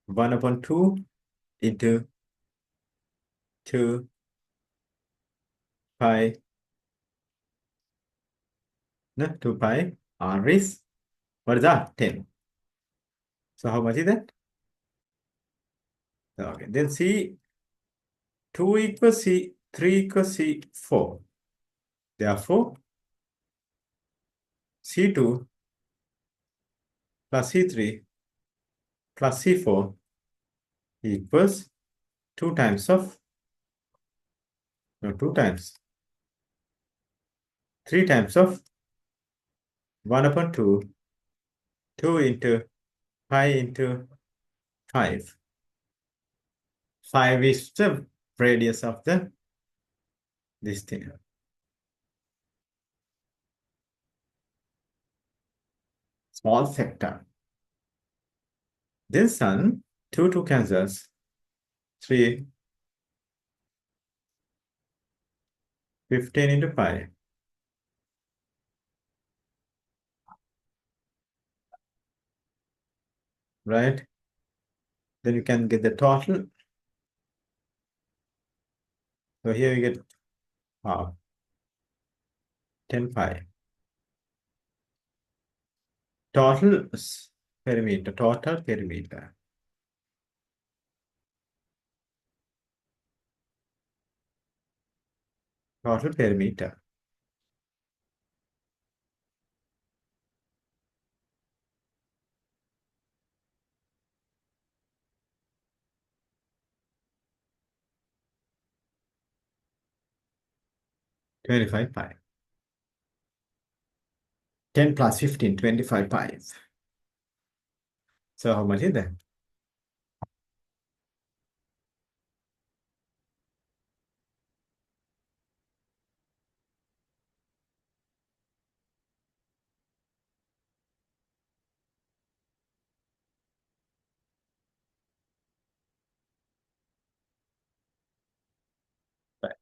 1 upon 2 into 2 pi, no, 2 pi r is, what is that? 10. So how much is that? Okay, then C2 equals C3 equals C4. Therefore, C2 plus C3 plus C4 equals 2 times of, no, 2 times, 3 times of 1 upon 2, 2 into pi into 5. 5 is the radius of this thing. Small factor. Then son, 2 cancels, 3, 15 into pi. Right? Then you can get the total. So here you get half, 10 pi. Total perimeter, total perimeter. Total perimeter. $25 pi. 10 plus 15, 25 pi. So how much is that? Right.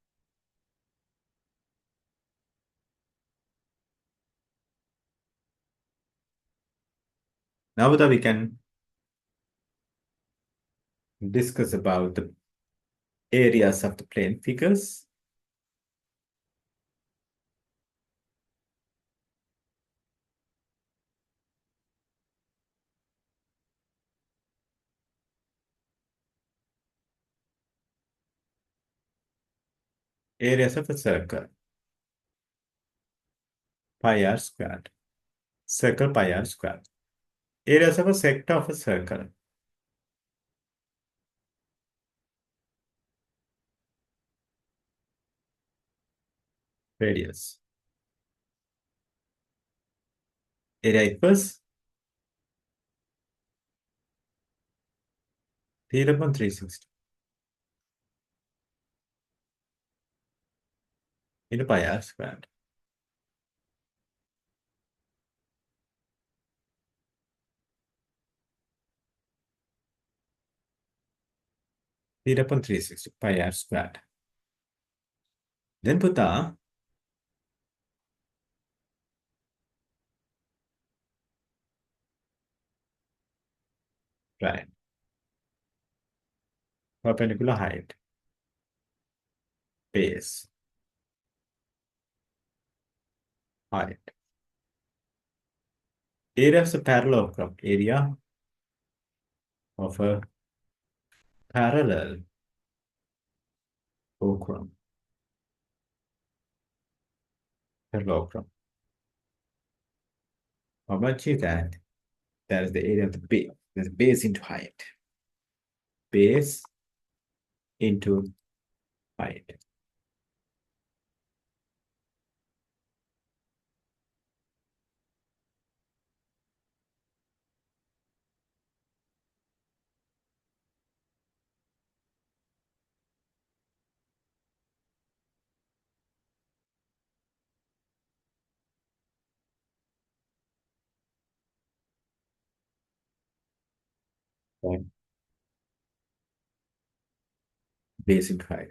Now that we can discuss about the areas of the plane figures. Areas of a circle. Pi r squared. Circle pi r squared. Areas of a sector of a circle. Radius. Area equals 3/360 into pi r squared. Theta upon 360 pi r squared. Then put the right perpendicular height, base, height. Area of the parallelogram. Area of a parallelogram. Parallelogram. How much is that? That is the area of the base. That's base into height. Base into height. Okay. Base into height.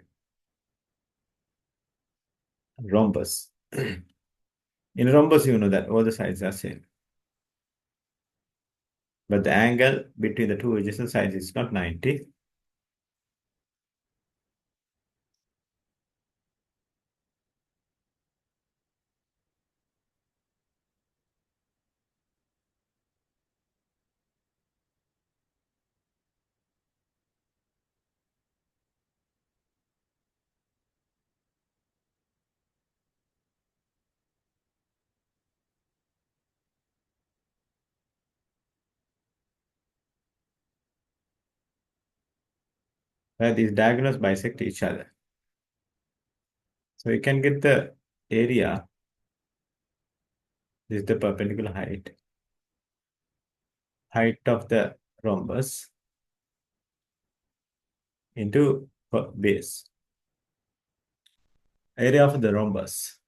Rhombus. In a rhombus, you know that all the sides are same. But the angle between the two adjacent sides is not 90. Where these diagonals bisect each other. So you can get the area. This is the perpendicular height. Height of the rhombus into base. Area of the rhombus.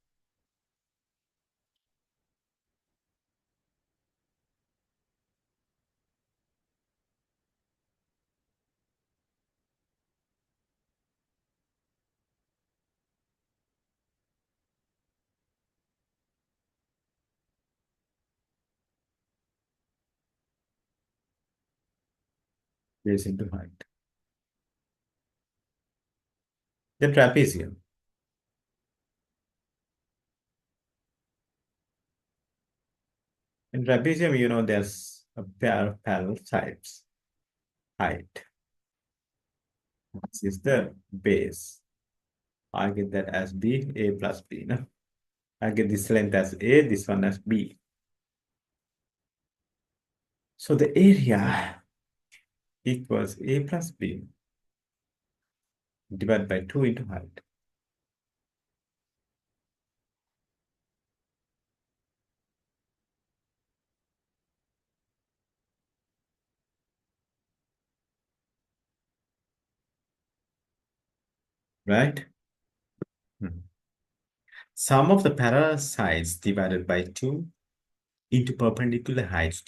Base into height. The trapezium. In trapezium, you know, there's a pair of parallel sides. Height. This is the base. I get that as B, A plus B. No? I get this length as A, this one as B. So the area equals A plus B divided by 2 into height. Right? Sum of the parallel sides divided by 2 into perpendicular heights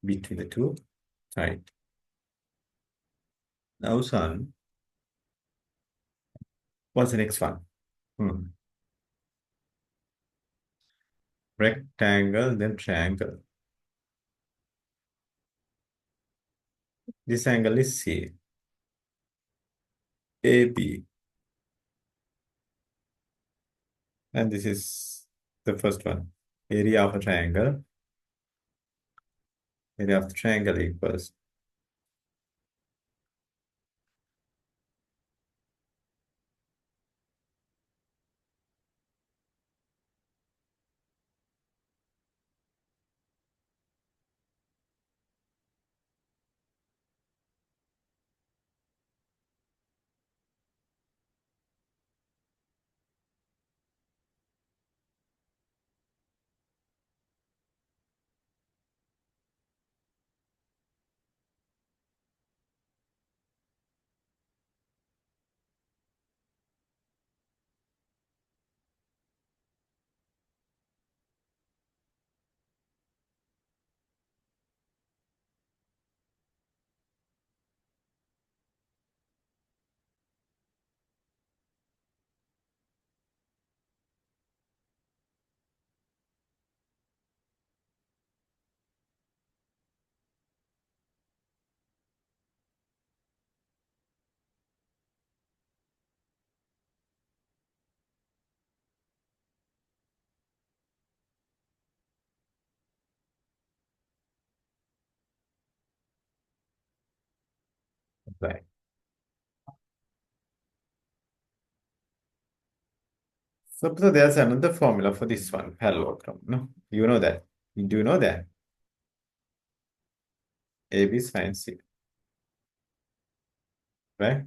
between the two sides. Now, son, what's the next one? Rectangle, then triangle. This angle is C. AB. And this is the first one. Area of a triangle. Area of the triangle equals right. So there's another formula for this one, parallelogram. No, you know that. You do know that. AB sine C. Right?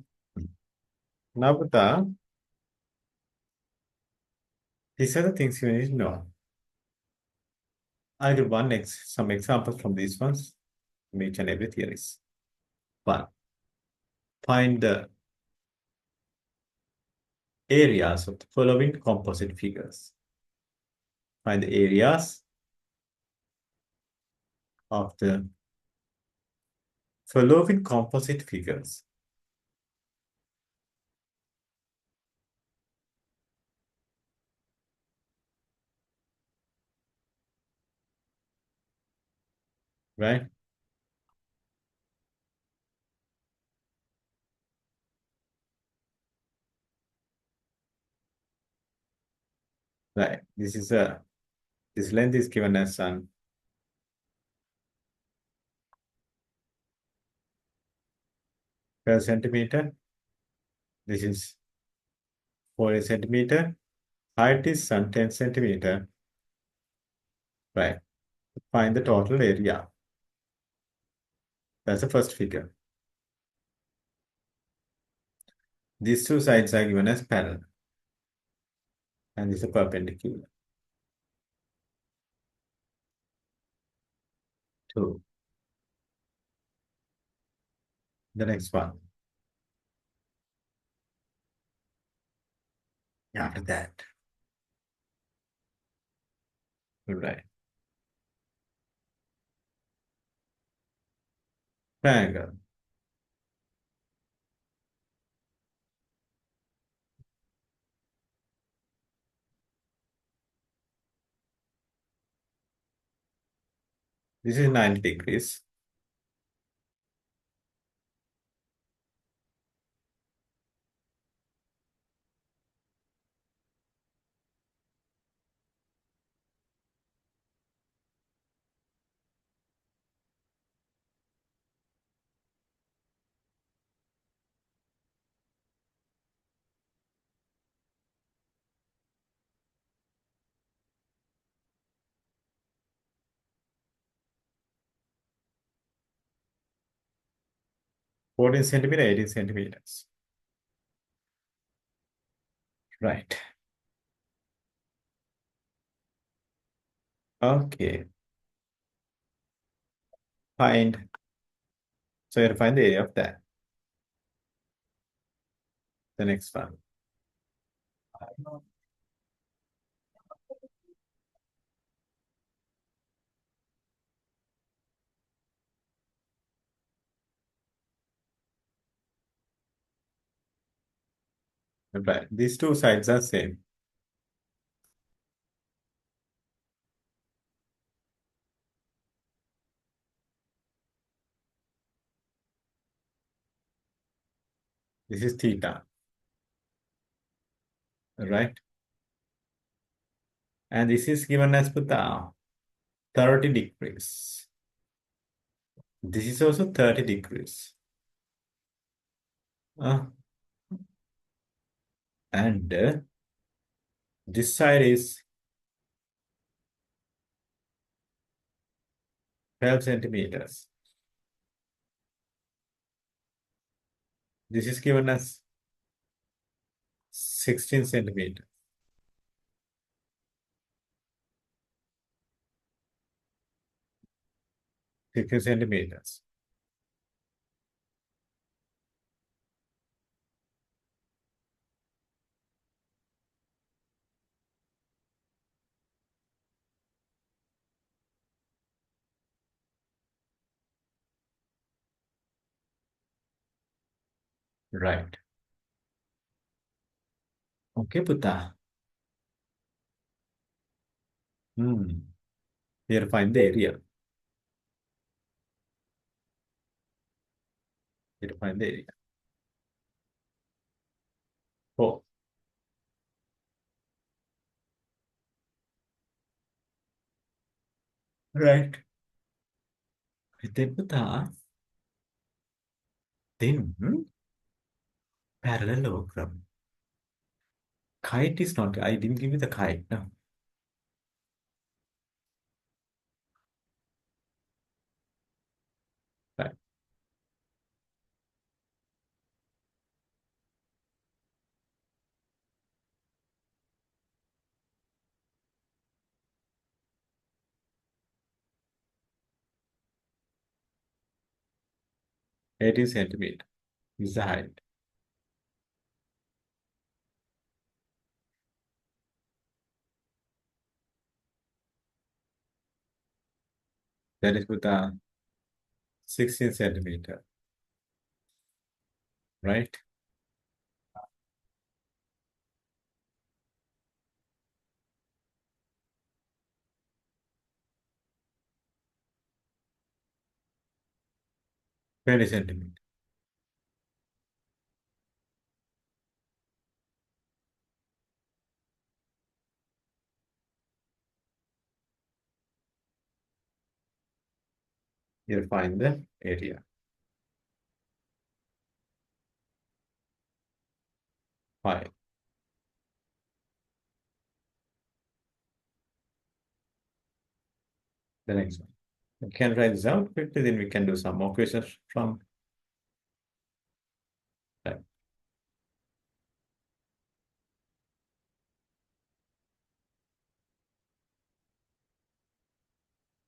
Now, these are the things you need to know. I'll give some examples from these ones, each and every theories. One, find the areas of the following composite figures. Find the areas of the following composite figures. Right? Right. This length is given as 12 centimeter. This is 40 centimeter. Height is 10 centimeter. Right. Find the total area. That's the first figure. These two sides are given as parallel. And this is a perpendicular. 2. The next one. After that. Right. Triangle. This is 90 degrees. Fourteen centimeter, 18 centimeters. Right. Okay. Find. So you have to find the area of that. The next one. Right. These two sides are same. This is theta. Right. And this is given as the 30 degrees. This is also 30 degrees. And this side is 12 centimeters. This is given as 16 centimeters. 16 centimeters. Right. Okay, Putta. Here find the area. Here find the area. 4. Right. Then Putta. Then parallelogram. Kite is not. I didn't give you the kite. No. Right. Eighteen centimeter is the height. That is Putta 16 centimeter. Right? Twenty centimeter. You'll find the area. Fine. The next one. We can write this out quickly, then we can do some more questions from. Right.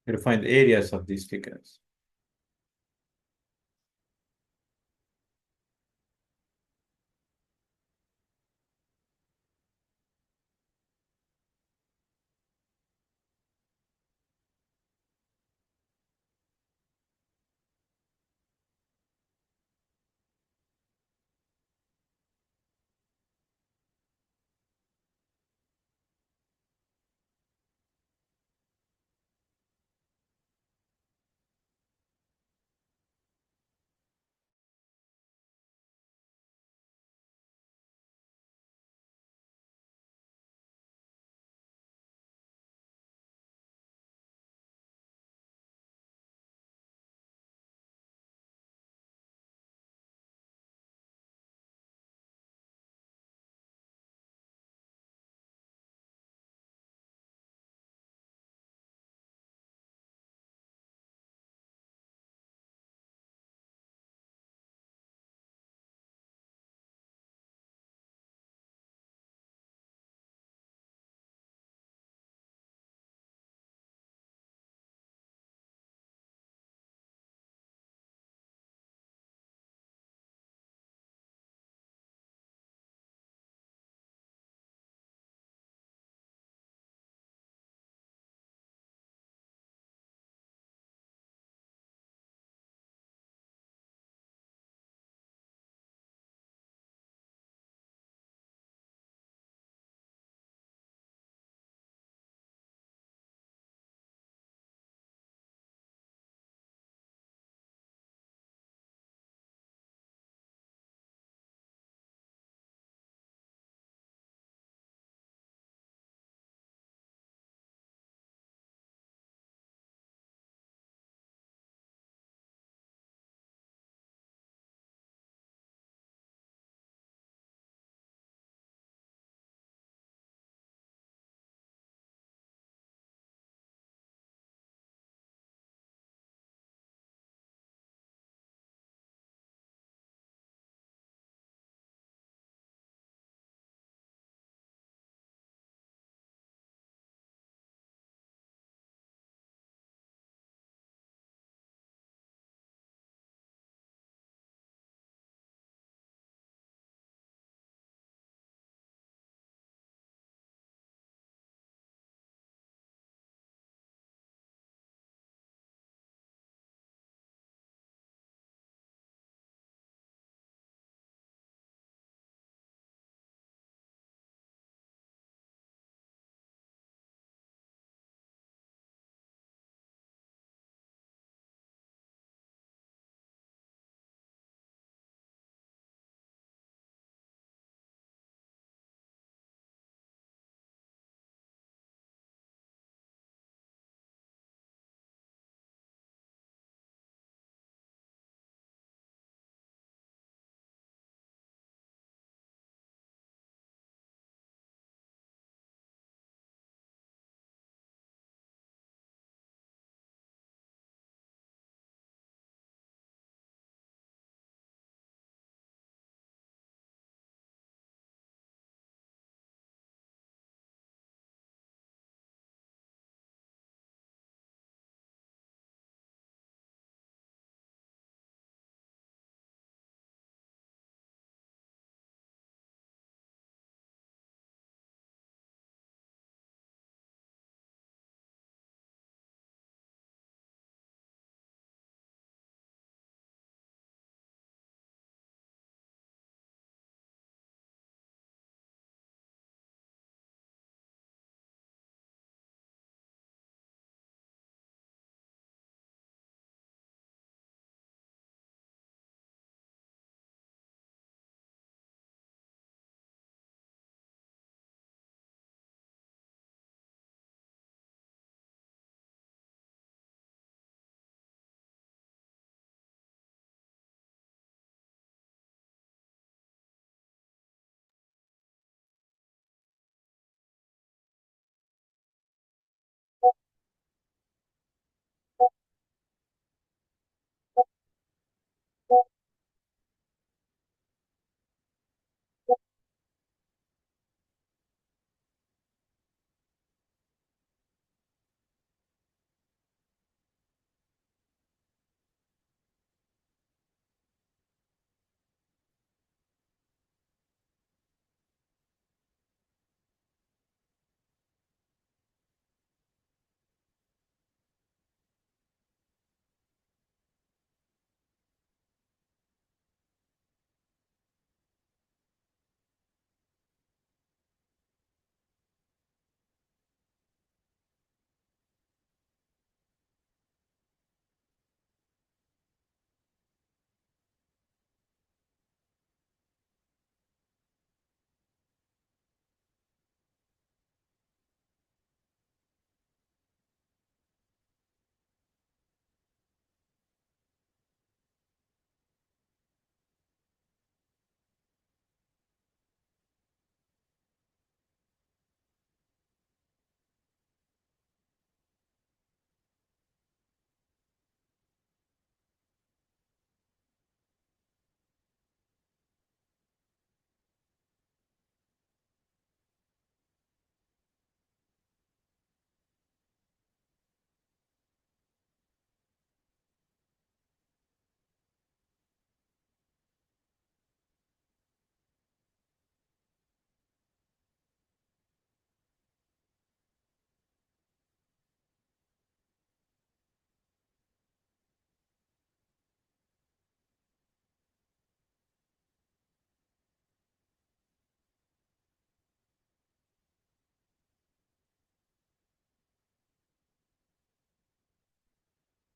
You'll find the areas of these figures.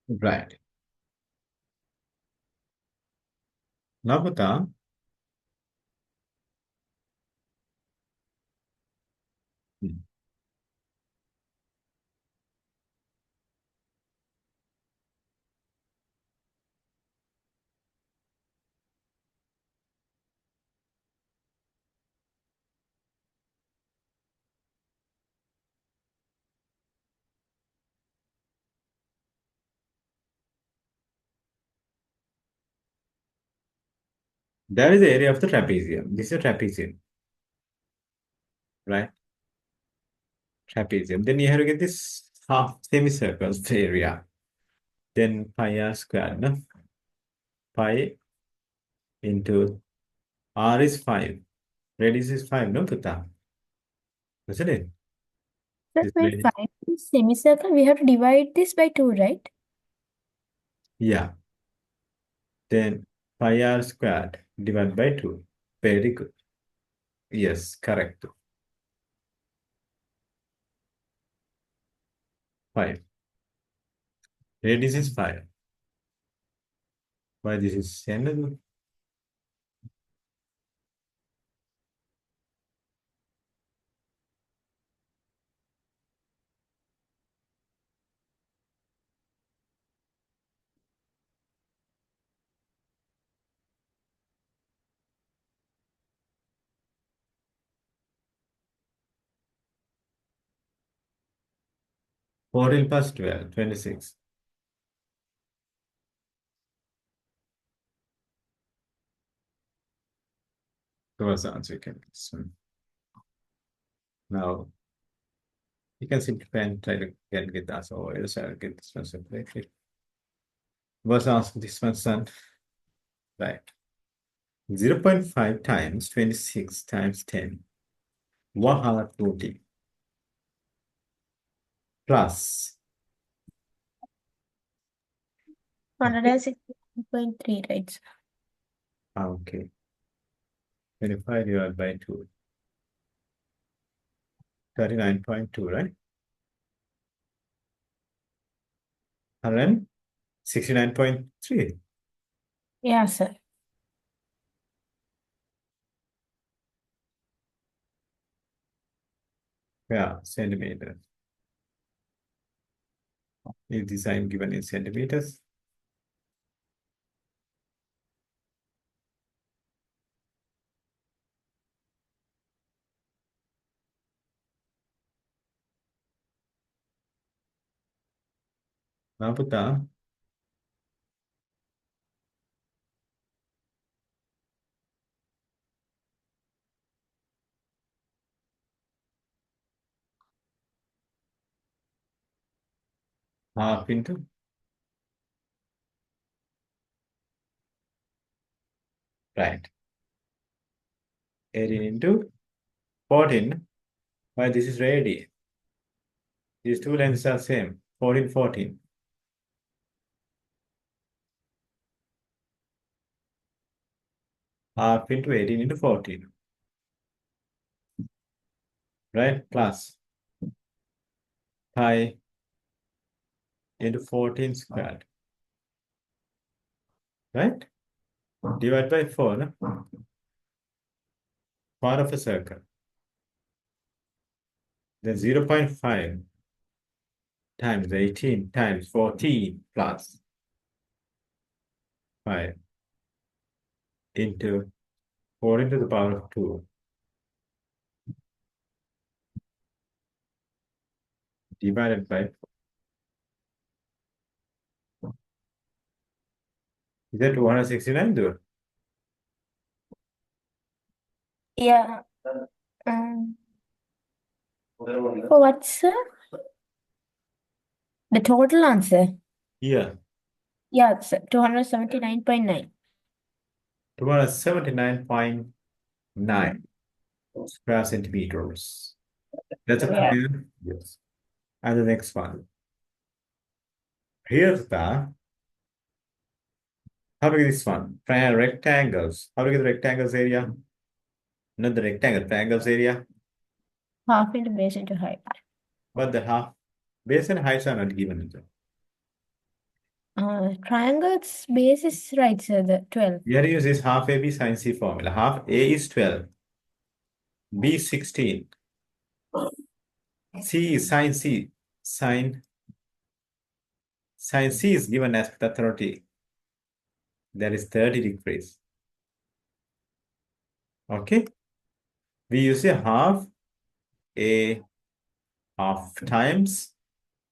Right. Nabata, that is the area of the trapezium. This is a trapezium, right? Trapezium. Then you have to get this half semicircle's area. Then pi r squared, no? Pi into r is 5. Radius is 5, no, Putta? Isn't it? But This we radius. find this semicircle, we have to divide this by 2, right? Yeah. Then pi r squared divided by 2. Very good. Yes, correct. 5. Radius is 5. Why this is another? Fourteen plus 12, 26. So what's the answer? You can get this one. Now, you can simplify and try to get the answer, or else I'll get this one separately. What's the answer? This one, son? Right. 0.5 times 26 times 10. 140 plus 160.3, right? Sir? okay. 25 divided by 2. 39.2, right? 169.3. Yeah, sir. Yeah, centimeters. Is design given in centimeters? Now put the half into right. 18 into 14. Why this is radius? These two lengths are same. 14, 14. Half into 18 into 14. Right? Plus pi into 14 squared. Right? Divide by 4. No? Part of a circle. Then 0.5 times 18 times 14 plus 5 into 4 into the power of 2 divided by, is that 269 though? Yeah. For what, sir? The total answer? Yeah. Yeah, sir. 279.9. 279.9 square centimeters. That's a Yeah. clear? Yes. And the next one. Here's the, how big is this one? Rectangles. How big is the rectangles area? Not the rectangle, triangles area. Half into base into height. But the half base and heights are not given. Triangle's base is right, sir, the 12. Here use this half AB sin C formula. Half A is 12. B 16. C is sin C. Sin C is given as the 30. That is 30 degrees. Okay. We use a half A half times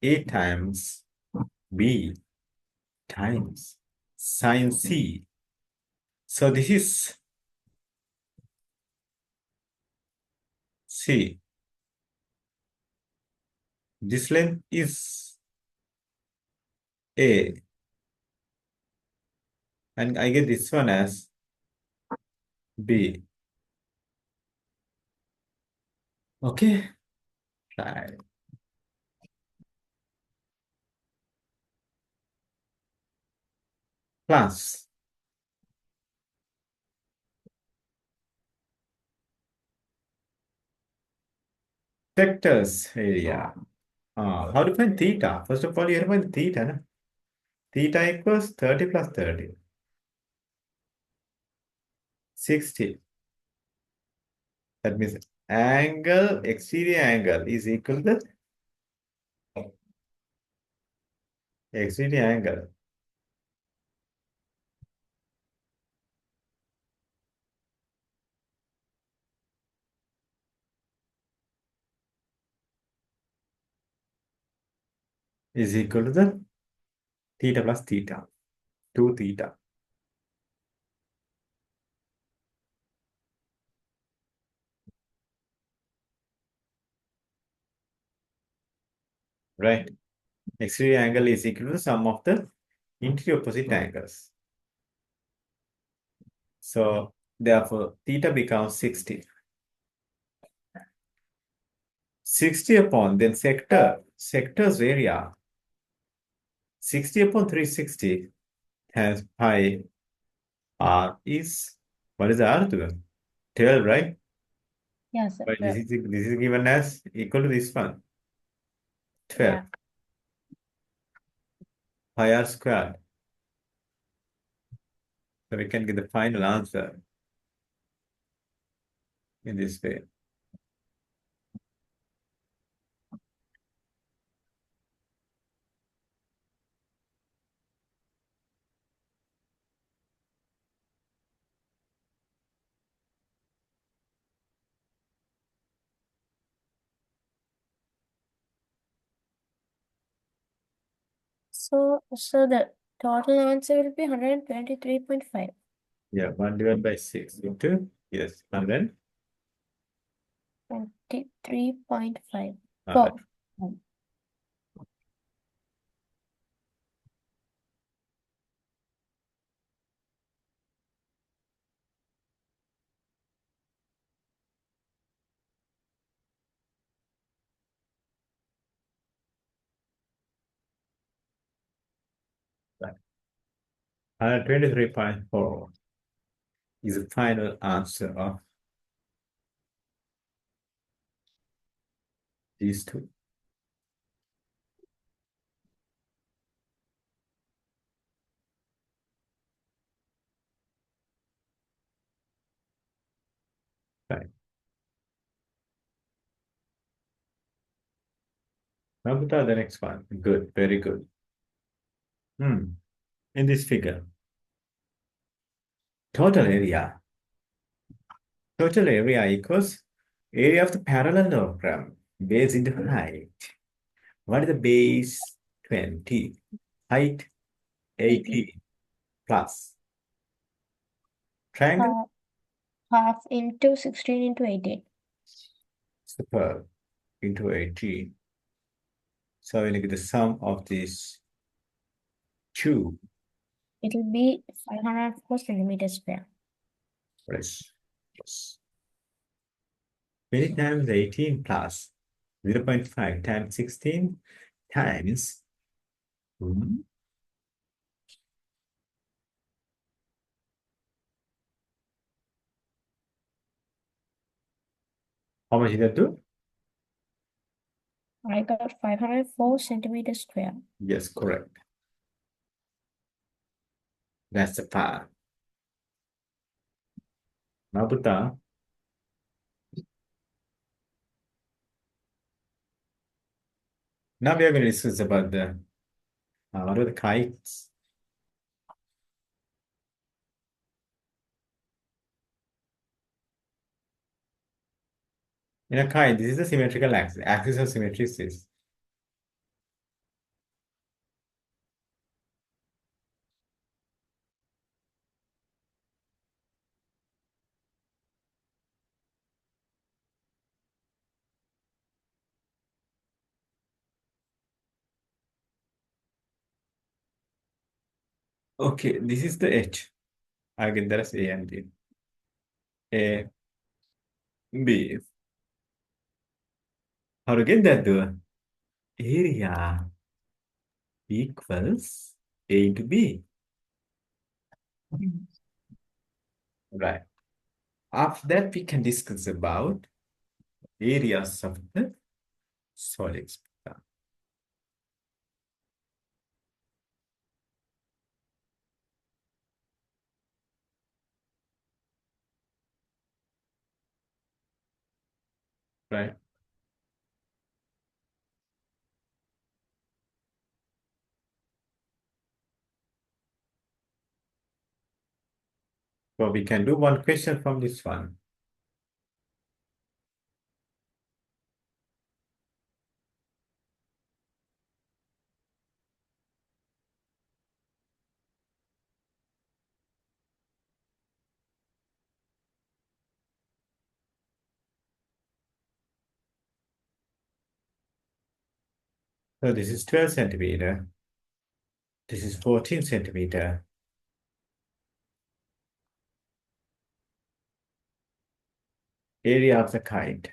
A times B times sin C. So this is C. This length is A. And I get this one as B. Okay. Right. Plus sectors area. How to find theta? First of all, you have to find theta. Na? Theta equals 30 plus 30. 60. That means angle, exterior angle is equal to exterior angle. Is equal to the theta plus theta. 2 theta. Right. Exterior angle is equal to the sum of the interior opposite angles. So therefore theta becomes 60. 60 upon then sector's area. 60 upon 360 has pi. R is, what is the R to them? 12, right? Yes, sir. But this is given as equal to this one. 12. Yeah. Pi R squared. So we can get the final answer in this way. So the total answer will be 123.5. Yeah, 1 divided by 6 into, yes, 100. 23.5. Uh, 4. right. 123.4 is the final answer of these two. Right. Now go to the next one. Good, very good. In this figure, total area equals area of the parallelogram, base into height. What is the base? 20. Height? 80 plus. Triangle? Half into 16 into 18. Super. Into 18. So we get the sum of these two. It will be 504 centimeters square. Yes. 20 times 18 plus 0.5 times 16 times how much did that do? I got 504 centimeters square. Yes, correct. That's the part. Now, Buddha, now we are going to discuss about what are the kites. In a kite, this is the symmetrical axis. Axis of symmetry is this. Okay, this is the H. Again, there is A and B. A, B. How to get that though? Area equals A into B. Right. After that, we can discuss about areas of the solids. Right. So we can do one question from this one. So this is 12 centimeter. This is 14 centimeter. Area of the kite.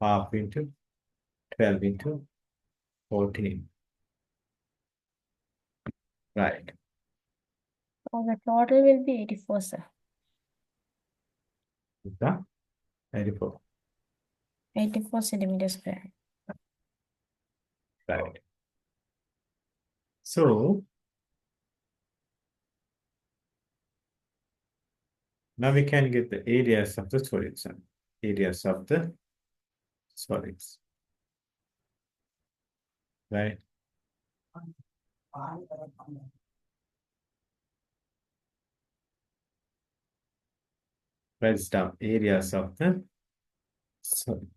Half into 12 into 14. Right. So the total will be 84, sir. The 94. 84 centimeters square. Right. So now we can get the areas of the solids. Areas of the solids. Right. Write down areas of the solid.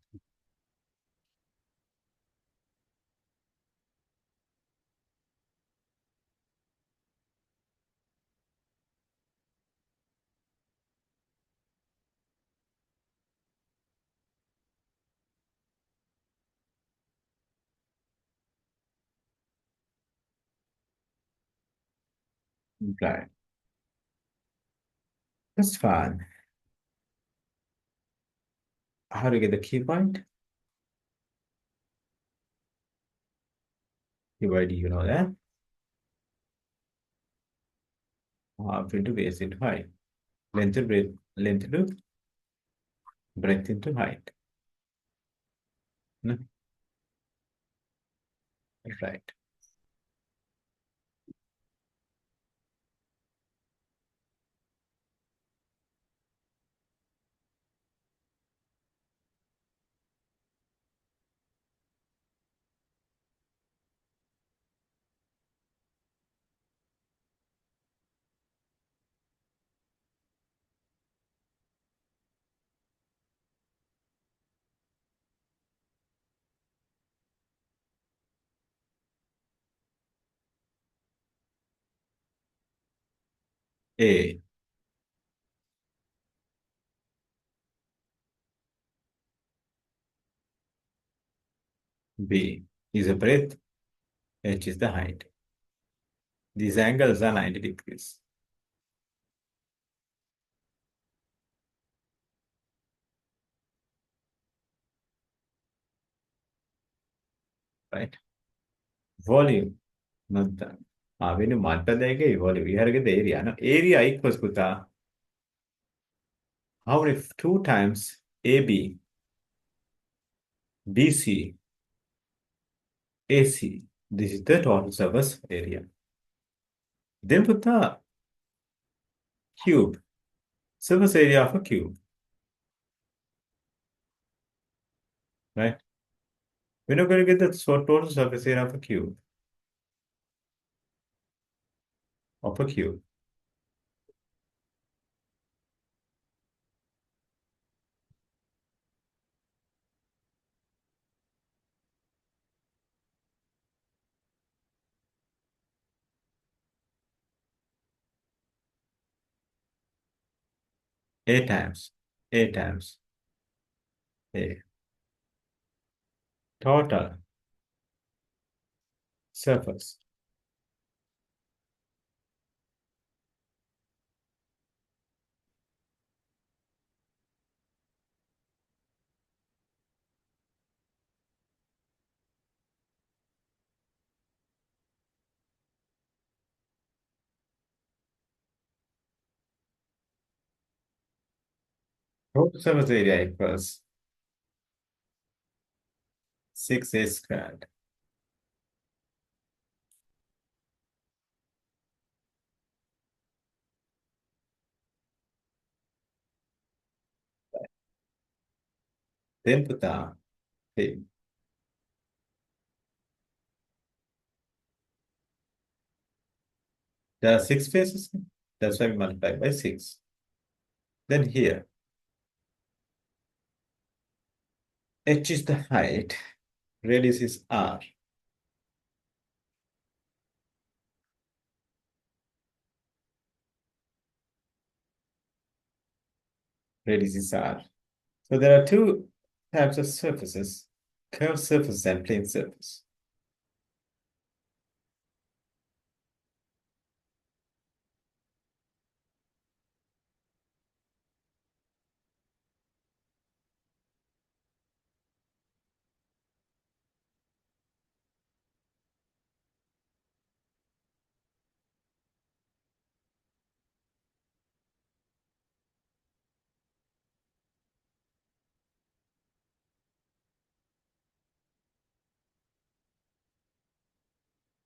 Right. That's fine. How to get the key point? You already you know that. Half into base into height. Length to breadth, length to breadth into height. No? Right. A, B is the breadth, H is the height. These angles are 90 degrees. Right? Volume, not the. When you multiply the volume, you have to get the area. Now, area equals Kuta. How many? 2 times AB, BC AC. This is the total surface area. Then put the cube. Surface area of a cube. Right? We're not going to get the total surface area of a cube. Of a cube. A times A. Total surface. Total surface area equals 6A squared. Then put the thing. There are 6 faces. That's why we multiply by 6. Then here, h is the height, radius is r. Radius is r. So there are two types of surfaces, curved surface and plane surface.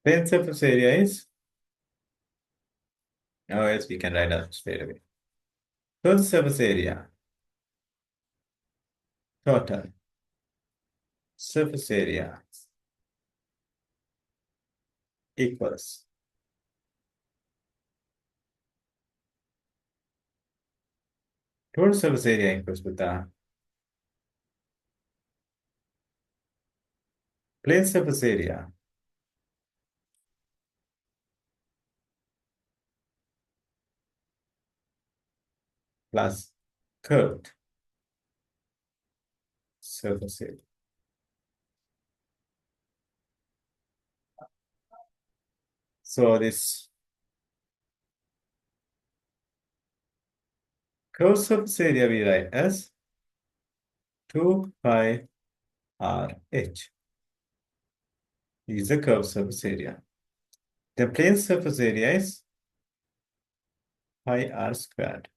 Plane surface area is, oh yes, we can write out straight away. Curved surface area, total surface area equals total surface area equals with the plane surface area plus curved surface area. So this curved surface area we write as 2 pi RH is the curved surface area. The plane surface area is pi r squared.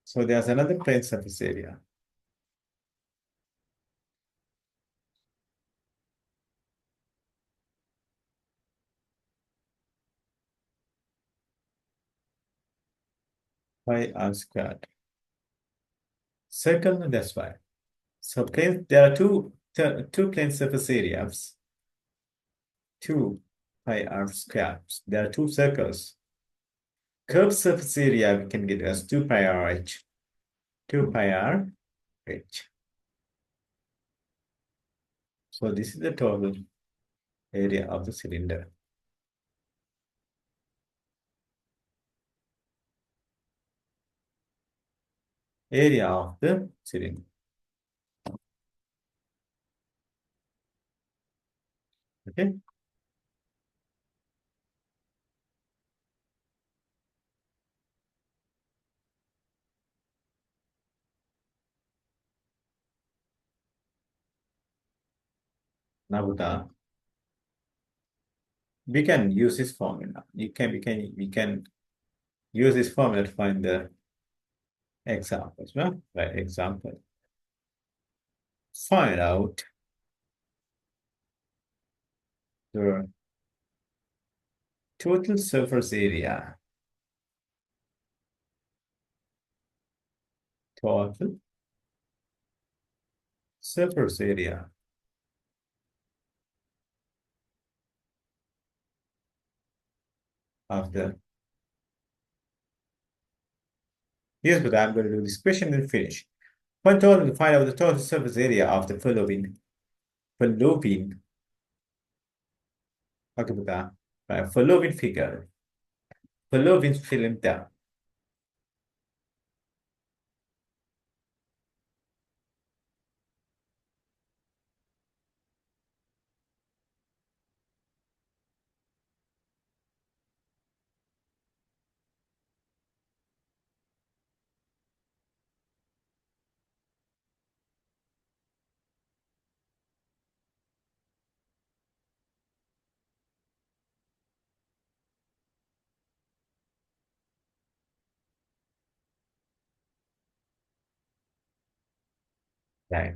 So there's another plane surface area. Pi r squared. Circle, that's why. So there are two plane surface areas. 2 pi r squared. There are two circles. Curved surface area we can get as 2 pi r h. 2 pi r h. So this is the total area of the cylinder. Area of the cylinder. Okay. Now we can use this formula. We can use this formula to find the examples. Well, right, example. Find out the total surface area. Total surface area of the. Here's what I'm going to do this question and finish. Find out the total surface area of the following. Okay, following figure. Following film down. Right.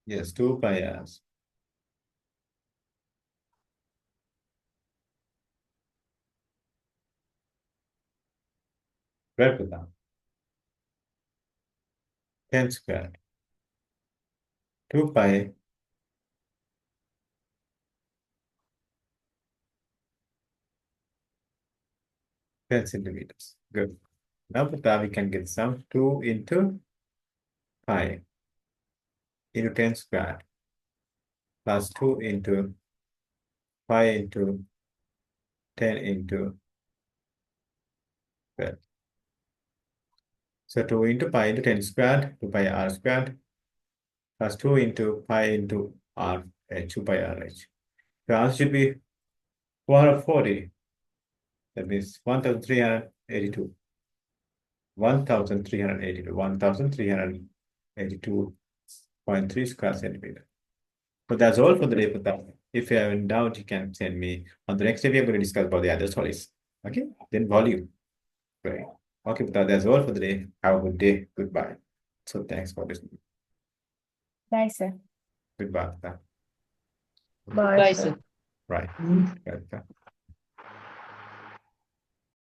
Yes, 2 pi r. Right with that. 10 squared. 2 pi 10 centimeters. Good. Now with that, we can get some 2 into pi into 10 squared plus 2 into pi into 10 into 12. So 2 into pi into 10 squared, 2 pi r squared, plus 2 into pi into r, 2 pi r h. The answer should be 440. That means 1,382. 1,382. 1,382.3 square centimeter. So that's all for the day for that. If you have any doubt, you can send me. On the next day, we are going to discuss about the other solids. Okay? Then volume. Great. Okay, but that's all for the day. Have a good day. Goodbye. So thanks for listening. Bye, sir. Goodbye. Bye, Bye, sir. sir. Right. Right.